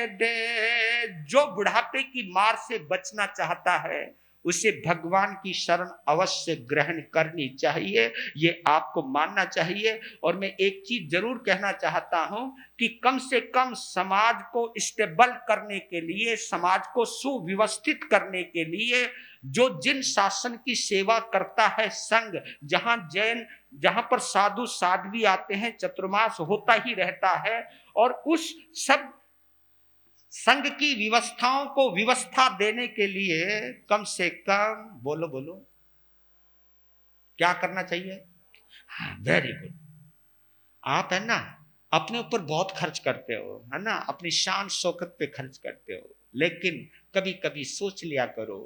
दे। जो बुढ़ापे की मार से बचना चाहता है उसे भगवान की शरण अवश्य ग्रहण करनी चाहिए, ये आपको मानना चाहिए। और मैं एक चीज जरूर कहना चाहता हूं कि कम से कम समाज को स्टेबल करने के लिए, समाज को सुव्यवस्थित करने के लिए जो जिन शासन की सेवा करता है संघ, जहां पर साधु साध्वी आते हैं, चतुर्मास होता ही रहता है, और उस सब संघ की व्यवस्थाओं को व्यवस्था देने के लिए कम से कम बोलो बोलो क्या करना चाहिए? हाँ, वेरी गुड। आप है ना अपने ऊपर बहुत खर्च करते हो, है ना, अपनी शान शौकत पे खर्च करते हो, लेकिन कभी कभी सोच लिया करो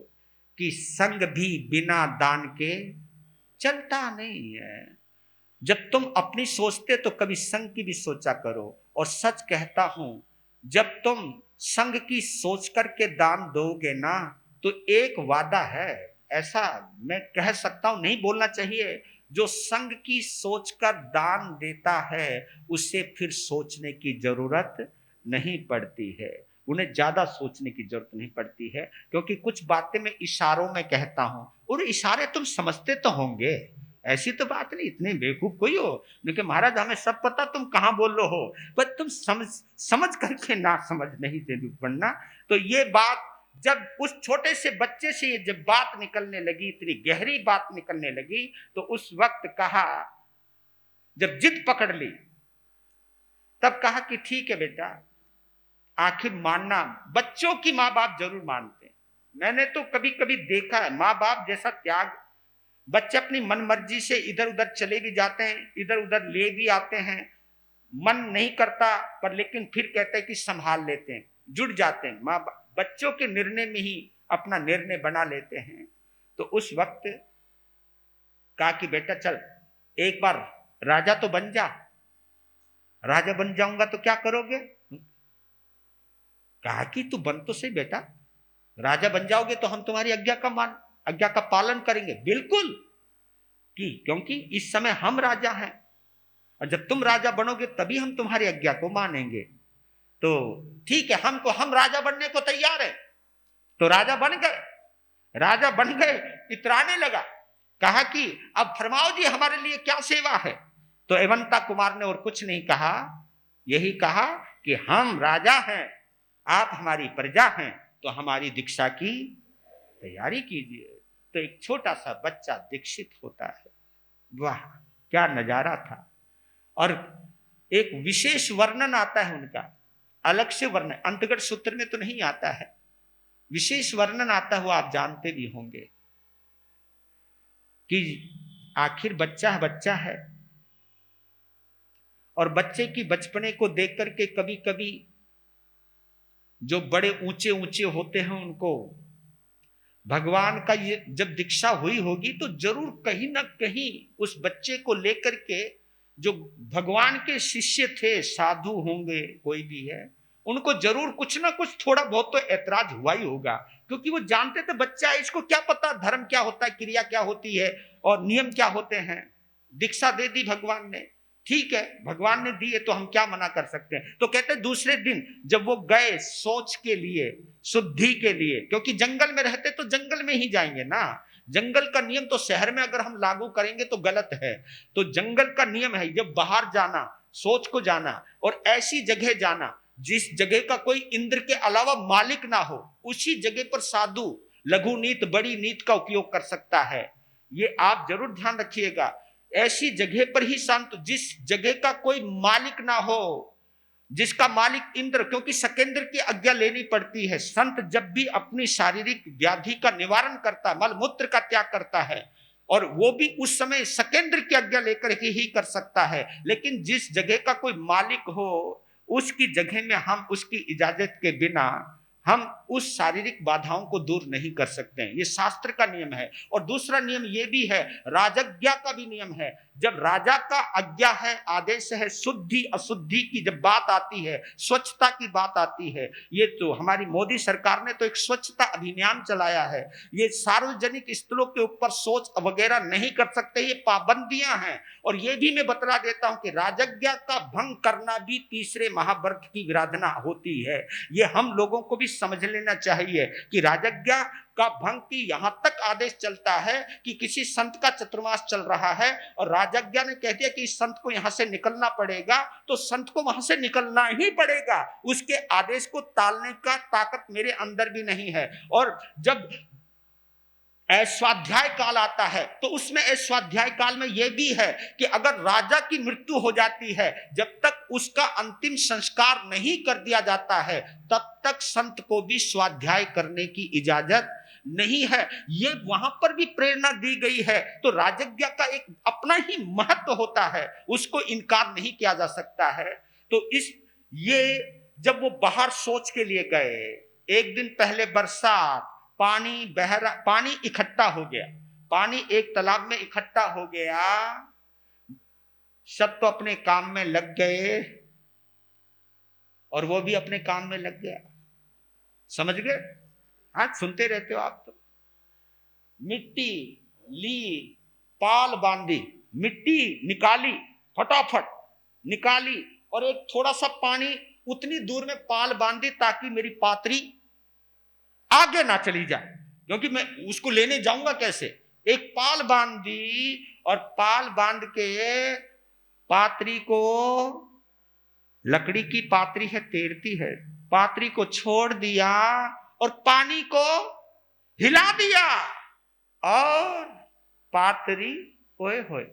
कि संघ भी बिना दान के चलता नहीं है। जब तुम अपनी सोचते तो कभी संघ की भी सोचा करो। और सच कहता हूं, जब तुम संघ की सोच करके दान दोगे ना, तो एक वादा है, ऐसा मैं कह सकता हूं, नहीं बोलना चाहिए, जो संघ की सोचकर दान देता है उसे फिर सोचने की जरूरत नहीं पड़ती है, उन्हें ज्यादा सोचने की जरूरत नहीं पड़ती है, क्योंकि कुछ बातें मैं इशारों में कहता हूं और इशारे तुम समझते तो होंगे, ऐसी तो बात नहीं, इतने बेवकूफ कोई हो लेकिन महाराज हमें सब पता तुम कहां बोल रहे हो, पर तुम समझ करके ना समझ नहीं दे पड़ना। तो ये बात जब उस छोटे से बच्चे से ये जब बात निकलने लगी, इतनी गहरी बात निकलने लगी, तो उस वक्त कहा, जब जिद पकड़ ली तब कहा कि ठीक है बेटा, आखिर मानना, बच्चों की माँ बाप जरूर मानते हैं। मैंने तो कभी कभी देखा है माँ बाप जैसा त्याग, बच्चे अपनी मन मर्जी से इधर उधर चले भी जाते हैं, इधर उधर ले भी आते हैं, मन नहीं करता पर लेकिन फिर कहते हैं कि संभाल लेते हैं, जुड़ जाते हैं, माँ बच्चों के निर्णय में ही अपना निर्णय बना लेते हैं। तो उस वक्त कहा कि बेटा चल एक बार राजा तो बन जा। राजा बन जाऊंगा तो क्या करोगे? कहा कि तू बन तो सही बेटा, राजा बन जाओगे तो हम तुम्हारी आज्ञा का पालन करेंगे। बिल्कुल, क्योंकि इस समय हम राजा हैं और जब तुम राजा बनोगे तभी हम तुम्हारी आज्ञा को मानेंगे। तो ठीक है, हम राजा बनने को तैयार है। तो राजा बन गए, इतराने लगा, कहा कि अब फरमाओ जी हमारे लिए क्या सेवा है। तो एवंता कुमार ने और कुछ नहीं कहा, यही कहा कि हम राजा हैं, आप हमारी प्रजा हैं, तो हमारी दीक्षा की तैयारी कीजिए। तो एक छोटा सा बच्चा दीक्षित होता है। वाह क्या नजारा था। और एक विशेष वर्णन आता है उनका, अलग से वर्णन, अंतगढ़ सूत्र में तो नहीं आता है, विशेष वर्णन आता हुआ आप जानते भी होंगे कि आखिर बच्चा है और बच्चे की बचपने को देख करके कभी कभी जो बड़े ऊंचे ऊंचे होते हैं उनको भगवान का ये जब दीक्षा हुई होगी तो जरूर कहीं ना कहीं उस बच्चे को लेकर के जो भगवान के शिष्य थे, साधु होंगे कोई भी है, उनको जरूर कुछ ना कुछ थोड़ा बहुत तो ऐतराज हुआ ही होगा, क्योंकि वो जानते थे बच्चा है, इसको क्या पता धर्म क्या होता है, क्रिया क्या होती है और नियम क्या होते हैं। दीक्षा दे दी भगवान ने, ठीक है, भगवान ने दी है तो हम क्या मना कर सकते हैं। तो कहते हैं दूसरे दिन जब वो गए सोच के लिए, शुद्धि के लिए, क्योंकि जंगल में रहते तो जंगल में ही जाएंगे ना, जंगल का नियम तो शहर में अगर हम लागू करेंगे तो गलत है। तो जंगल का नियम है जब बाहर जाना, सोच को जाना और ऐसी जगह जाना जिस जगह का कोई इंद्र के अलावा मालिक ना हो, उसी जगह पर साधु लघु नीत बड़ी नीत का उपयोग कर सकता है। ये आप जरूर ध्यान रखिएगा, ऐसी जगह पर ही संत, जिस जगह का कोई मालिक ना हो, जिसका मालिक इंद्र, क्योंकि सकेंद्र की आज्ञा लेनी पड़ती है। संत जब भी अपनी शारीरिक व्याधि का निवारण करता है, मलमूत्र का त्याग करता है, और वो भी उस समय सकेंद्र की आज्ञा लेकर ही कर सकता है। लेकिन जिस जगह का कोई मालिक हो उसकी जगह में हम उसकी इजाजत के बिना हम उस शारीरिक बाधाओं को दूर नहीं कर सकते हैं, ये शास्त्र का नियम है। और दूसरा नियम ये भी है, राजज्ञा का भी नियम है। जब राजा का आज्ञा है, आदेश है, शुद्धि अशुद्धि की जब बात आती है, स्वच्छता की बात आती है, ये तो हमारी मोदी सरकार ने तो एक स्वच्छता अभियान चलाया है। ये सार्वजनिक स्थलों के ऊपर शौच वगैरह नहीं कर सकते, ये पाबंदियां हैं। और ये भी मैं बतला देता हूं कि राजज्ञा का भंग करना भी तीसरे महाव्रत की विराधना होती है। ये हम लोगों को भी समझ लेना चाहिए कि राजज्ञा का भंग की यहां तक आदेश चलता है कि किसी संत का चतुर्मास चल रहा है और राजज्ञा ने कह दिया कि इस संत को यहां से निकलना पड़ेगा, तो संत को वहां से निकलना ही पड़ेगा। उसके आदेश को टालने का ताकत मेरे अंदर भी नहीं है। और जब स्वाध्याय काल आता है तो उसमें स्वाध्याय काल में यह भी है कि अगर राजा की मृत्यु हो जाती है, जब तक उसका अंतिम संस्कार नहीं कर दिया जाता है तब तक संत को भी स्वाध्याय करने की इजाजत नहीं है। ये वहां पर भी प्रेरणा दी गई है। तो राजज्ञा का एक अपना ही महत्व होता है, उसको इनकार नहीं किया जा सकता है। तो ये जब वो बाहर सोच के लिए गए, एक दिन पहले बरसात, पानी इकट्ठा हो गया, पानी एक तालाब में इकट्ठा हो गया, सब तो अपने काम में लग गए और वो भी अपने काम में लग गया। समझ गए? आज सुनते रहते हो आप तो। मिट्टी ली, पाल बांधी, मिट्टी निकाली, फटाफट निकाली और एक थोड़ा सा पानी उतनी दूर में पाल बांधी ताकि मेरी पात्री आगे ना चली जाए, क्योंकि मैं उसको लेने जाऊंगा कैसे। एक पाल बांधी और पाल बांध के पात्री को, लकड़ी की पात्री है, तैरती है, पात्री को छोड़ दिया और पानी को हिला दिया और पात्री ओए होए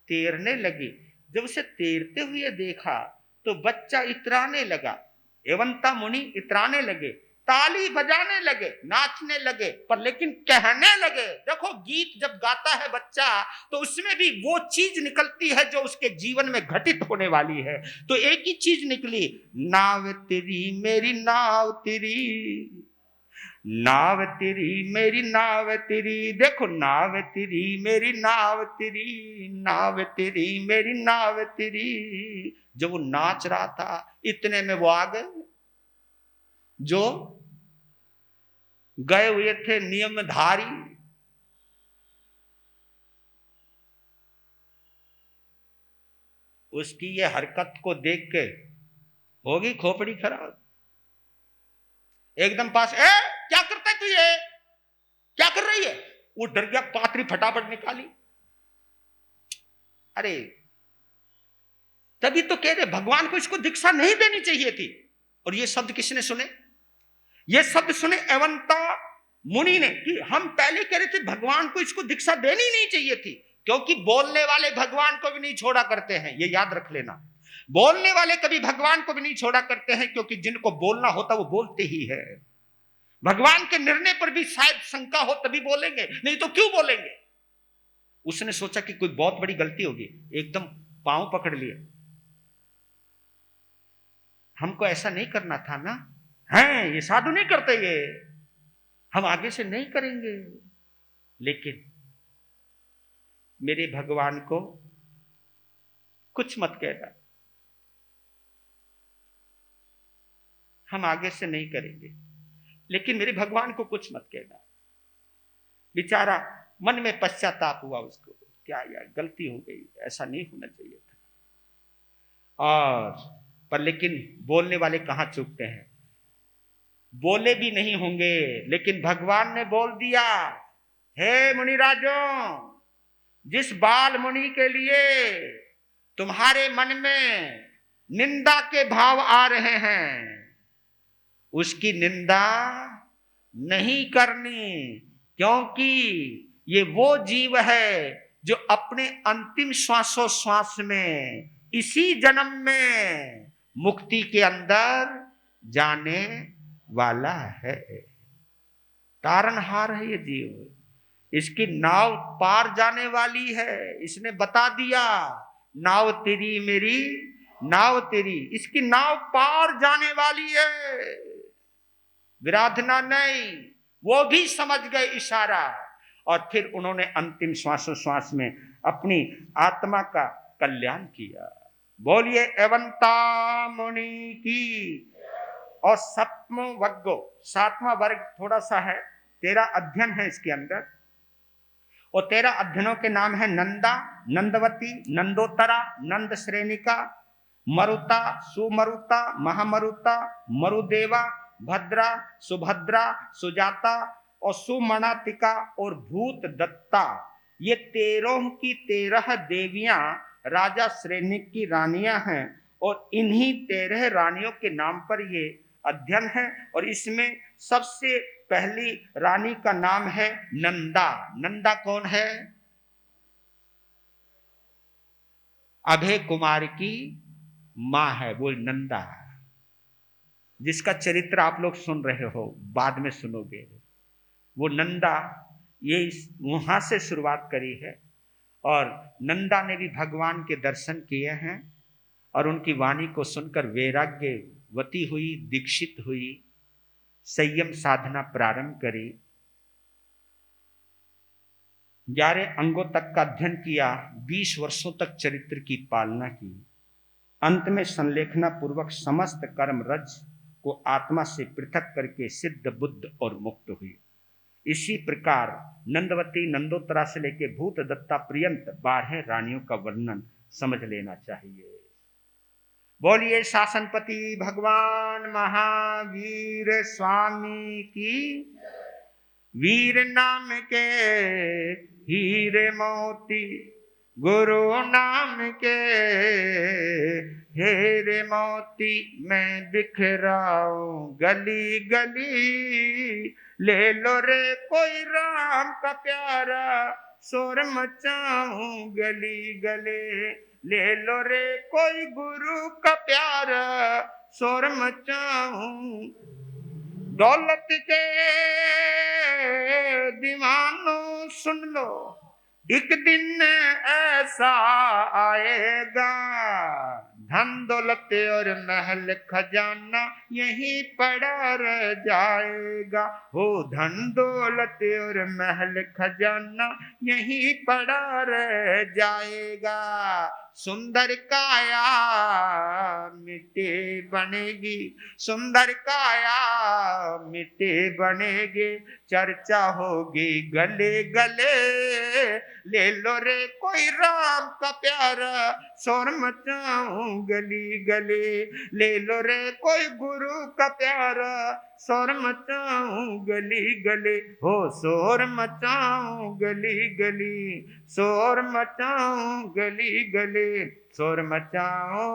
तैरने लगी। जब उसे तैरते हुए देखा तो बच्चा इतराने लगा, एवंता मुनि इतराने लगे, ताली बजाने लगे, नाचने लगे, पर लेकिन कहने लगे। देखो, गीत जब गाता है बच्चा तो उसमें भी वो चीज निकलती है जो उसके जीवन में घटित होने वाली है। तो एक ही चीज निकली, नाव तेरी मेरी नाव तेरी, नाव तेरी मेरी नाव तेरी। देखो, नाव तेरी मेरी नाव तेरी, नाव तेरी मेरी नाव तेरी। जब वो नाच रहा था इतने में वो आ गए जो गए हुए थे नियमधारी। उसकी ये हरकत को देख के होगी खोपड़ी खराब, एकदम पास, क्या करता है तू, ये क्या कर रही है? वो डर गया, पात्री फटाफट निकाली। अरे तभी तो कह रहे भगवान को इसको दीक्षा नहीं देनी चाहिए थी। और ये शब्द किसने सुने? ये शब्द सुने एवंता मुनि ने कि हम पहले कह रहे थे भगवान को इसको दीक्षा देनी नहीं चाहिए थी, क्योंकि बोलने वाले भगवान को भी नहीं छोड़ा करते हैं। ये याद रख लेना, बोलने वाले कभी भगवान को भी नहीं छोड़ा करते हैं, क्योंकि जिनको बोलना होता वो बोलते ही है। भगवान के निर्णय पर भी शायद शंका हो तभी बोलेंगे, नहीं तो क्यों बोलेंगे। उसने सोचा कि कोई बहुत बड़ी गलती होगी, एकदम पांव पकड़ लिए, हमको ऐसा नहीं करना था ना, हैं ये साधु नहीं करते, ये हम आगे से नहीं करेंगे। लेकिन मेरे भगवान को कुछ मत कहना, हम आगे से नहीं करेंगे, लेकिन मेरे भगवान को कुछ मत कहना। बेचारा मन में पश्चाताप हुआ उसको, क्या यार गलती हो गई, ऐसा नहीं होना चाहिए था। और पर लेकिन बोलने वाले कहां चूकते हैं, बोले भी नहीं होंगे, लेकिन भगवान ने बोल दिया, हे मुनिराजों, जिस बाल मुनि के लिए तुम्हारे मन में निंदा के भाव आ रहे हैं उसकी निंदा नहीं करनी, क्योंकि ये वो जीव है जो अपने अंतिम श्वासोश्वास में इसी जन्म में मुक्ति के अंदर जाने वाला है। तारनहार है ये जीव, इसकी नाव पार जाने वाली है। इसने बता दिया, नाव तेरी मेरी नाव तेरी, इसकी नाव पार जाने वाली है, विराधना नहीं। वो भी समझ गए इशारा, और फिर उन्होंने अंतिम श्वासोश्वास में अपनी आत्मा का कल्याण किया। बोलिए एवंता मुनि की। और सातवां वर्ग थोड़ा सा है, 13 अध्ययन है इसके अंदर, और 13 अध्ययनों के नाम है नंदा, नंदवती, नंदोत्तरा, नंद श्रेणिका, मरुता, सुमरुता, महामरुता, मरुदेवा, भद्रा, सुभद्रा, सुजाता और सुमनातिका और भूत दत्ता, ये 13 की 13 देवियां राजा श्रेनिक की रानियां हैं और इन्हीं 13 रानियों के नाम पर ये अध्ययन है। और इसमें सबसे पहली रानी का नाम है नंदा। नंदा कौन है? अभय कुमार की मां है वो नंदा, जिसका चरित्र आप लोग सुन रहे हो, बाद में सुनोगे। वो नंदा ये वहां से शुरुआत करी है और नंदा ने भी भगवान के दर्शन किए हैं और उनकी वाणी को सुनकर वैराग्यवती हुई, दीक्षित हुई, संयम साधना प्रारंभ करी, 11 अंगों तक का अध्ययन किया, 20 वर्षों तक चरित्र की पालना की, अंत में संलेखना पूर्वक समस्त कर्म रज को आत्मा से पृथक करके सिद्ध, बुद्ध और मुक्त हुई। इसी प्रकार नंदवती, नंदोत्तरा से लेके भूत दत्ता पर्यंत 12 रानियों का वर्णन समझ लेना चाहिए। बोलिए शासनपति भगवान महावीर स्वामी की। वीर नाम के हीरे मोती, गुरु नाम के हीरे मोती, मैं बिखराऊं गली गली, ले लो रे कोई राम का प्यारा, शोर मचाऊं गली गली, ले लो रे कोई गुरु का प्यारा, शोर मचाऊं। दौलत के दीवानों सुन लो, एक दिन ऐसा आएगा, धन दौलत और महल खजाना यहीं पड़ा रह जाएगा। हो धन दौलत और महल खजाना यहीं पड़ा रह जाएगा। सुंदर काया मिट्टी बनेगी, सुंदर काया मिट्टी बनेगी, चर्चा होगी गले गले, ले लो रे कोई राम का प्यारा, शोर मचाऊं गली गली, ले लो रे कोई गुरु का प्यारा, शोर मचाऊं गली गली। हो शोर मचाऊं गली गली, शोर मचाऊं गली गली, शोर मचाऊं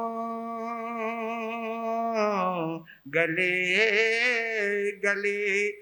गली गली।